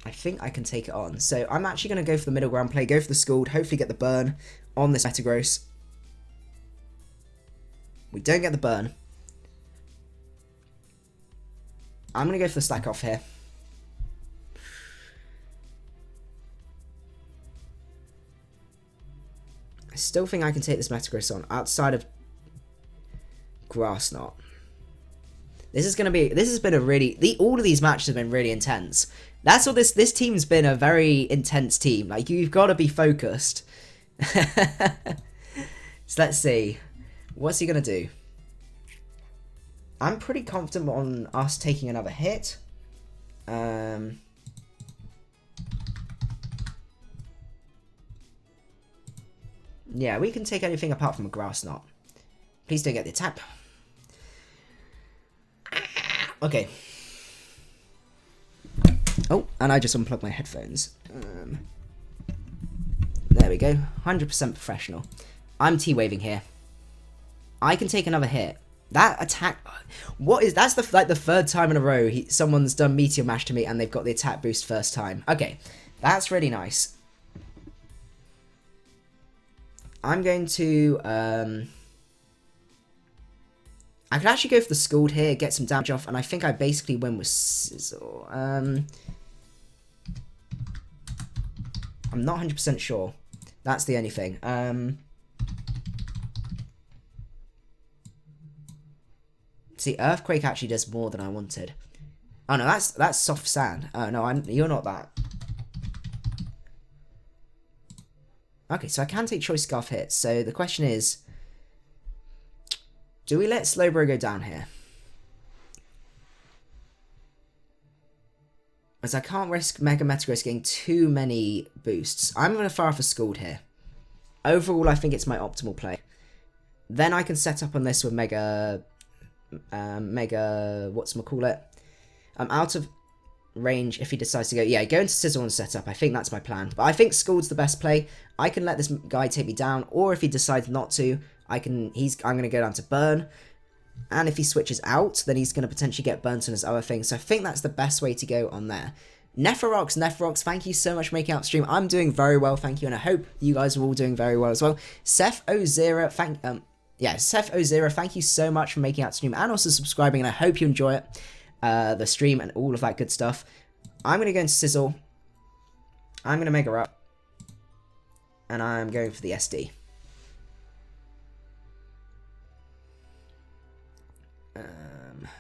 I think I can take it on. So I'm actually going to go for the middle ground play, go for the Scald, hopefully get the burn on this Metagross. We don't get the burn. I'm going to go for the slack off here. I still think I can take this Metagross on outside of Grass Knot. This has been a really, all of these matches have been really intense. That's what this team's been, a very intense team. Like, you've got to be focused. So let's see. What's he going to do? I'm pretty confident on us taking another hit. Yeah, we can take anything apart from a Grass Knot. Please don't get the attack. Okay. Oh, and I just unplugged my headphones. There we go. 100% professional. I'm T-waving here. I can take another hit. That attack... That's the third time in a row someone's done Meteor Mash to me and they've got the attack boost first time. Okay, that's really nice. I'm going to... I could actually go for the Scald here, get some damage off, and I think I basically win with Sizzle. I'm not 100% sure. That's the only thing. See, Earthquake actually does more than I wanted. Oh no, that's Soft Sand. Oh no, you're not that. Okay, so I can take Choice Scarf hits. So the question is, do we let Slowbro go down here? As I can't risk Mega Metagross getting too many boosts. I'm going to fire off a Scald here. Overall, I think it's my optimal play. Then I can set up on this with Mega, whatchamacallit. I'm out of range if he decides to go. Yeah, go into Sizzle and set up. I think that's my plan. But I think Scald's the best play. I can let this guy take me down, or if he decides not to, I'm going to go down to Burn. And if he switches out, then he's going to potentially get burnt on his other thing. So I think that's the best way to go on there. Nephrox, thank you so much for making out the stream. I'm doing very well, thank you, and I hope you guys are all doing very well as well. Seth Ozira, Seth Ozira, thank you so much for making out the stream and also subscribing, and I hope you enjoy it, the stream and all of that good stuff. I'm going to go into Sizzle. I'm going to Mega Up. And I'm going for the SD.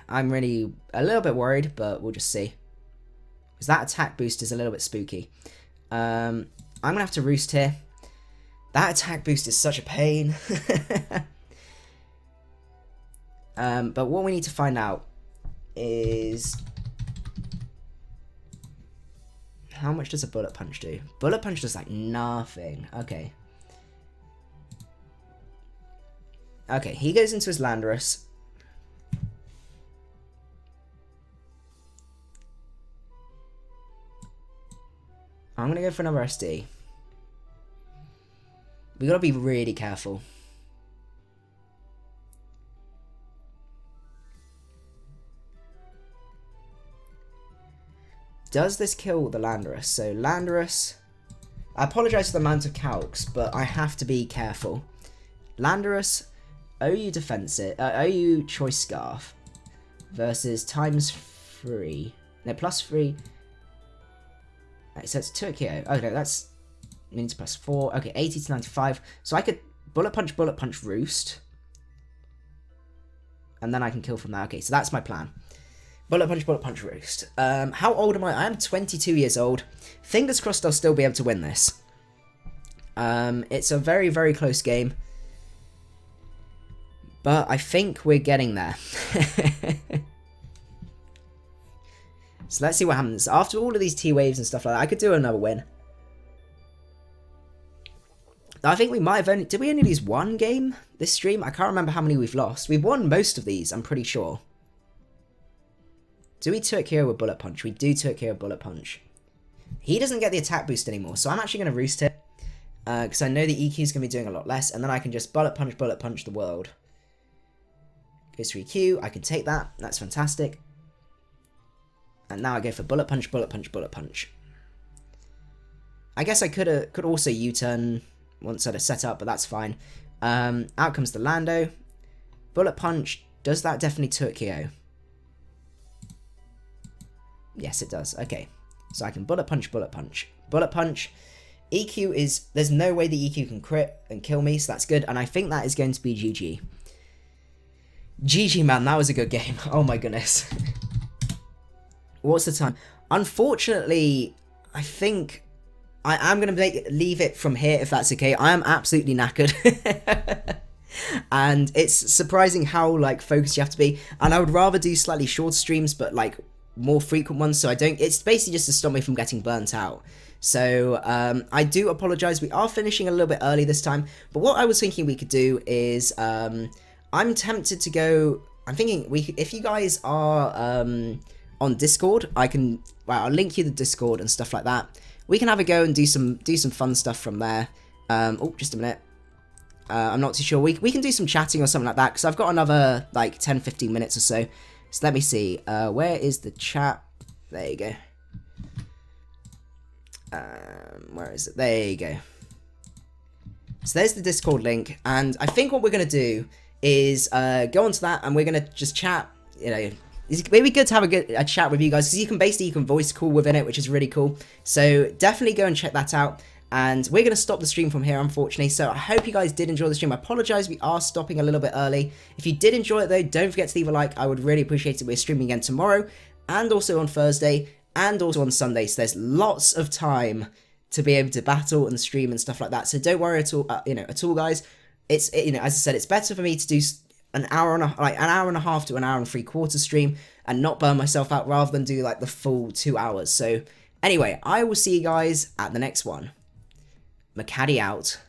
I'm really a little bit worried, but we'll just see. Because that attack boost is a little bit spooky. I'm going to have to roost here. That attack boost is such a pain. But what we need to find out is... how much does a bullet punch do? Bullet punch does like nothing. Okay. Okay, he goes into his Landorus. I'm going to go for another SD. We got to be really careful. Does this kill the Landorus? So Landorus... I apologise for the amount of calcs, but I have to be careful. Landorus, OU Defensive, OU Choice Scarf versus ×3. No, +3. So it's 2 KO. Okay, that's means +4. Okay, 80 to 95. So I could bullet punch, roost. And then I can kill from there. Okay, so that's my plan. Bullet punch, roost. How old am I? I am 22 years old. Fingers crossed I'll still be able to win this. It's a very, very close game. But I think we're getting there. So let's see what happens. After all of these T-waves and stuff like that, I could do another win. I think we might have only... did we only lose one game this stream? I can't remember how many we've lost. We've won most of these, I'm pretty sure. Do we Turkio with Bullet Punch? We do Turkio with Bullet Punch. He doesn't get the attack boost anymore, so I'm actually going to roost it. Because I know the EQ is going to be doing a lot less, and then I can just Bullet Punch the world. Goes for EQ, I can take that, that's fantastic. And now I go for Bullet Punch. I guess I could also U-turn once I'd have set up, but that's fine. Out comes the Lando. Bullet Punch, does that definitely Turkio? Yes, it does. Okay. So I can Bullet Punch. Bullet Punch. EQ is... there's no way the EQ can crit and kill me, so that's good. And I think that is going to be GG. GG, man. That was a good game. Oh, my goodness. What's the time? Unfortunately, I think I am going to leave it from here, if that's okay. I am absolutely knackered. And it's surprising how, like, focused you have to be. And I would rather do slightly shorter streams, but, like, more frequent ones, so I don't... it's basically just to stop me from getting burnt out. So, I do apologise. We are finishing a little bit early this time. But what I was thinking we could do is... I'm tempted to go... I'm thinking if you guys are... on Discord, I'll link you the Discord and stuff like that. We can have a go and do some fun stuff from there. Oh, just a minute. I'm not too sure. We can do some chatting or something like that, because I've got another, like, 10-15 minutes or so. So let me see. Where is the chat? There you go. Where is it? There you go. So there's the Discord link, and I think what we're going to do is go onto that, and we're going to just chat, you know... it's maybe good to have a chat with you guys, because you can voice call within it, which is really cool. So definitely go and check that out. And we're going to stop the stream from here, unfortunately. So I hope you guys did enjoy the stream. I apologise, we are stopping a little bit early. If you did enjoy it though, don't forget to leave a like. I would really appreciate it. We're streaming again tomorrow, and also on Thursday, and also on Sunday. So there's lots of time to be able to battle and stream and stuff like that. So don't worry at all, at all, guys. As I said, it's better for me to do an hour and a half to an hour and 3/4 stream and not burn myself out, rather than do like the full 2 hours. So anyway, I will see you guys at the next one. Macadii out.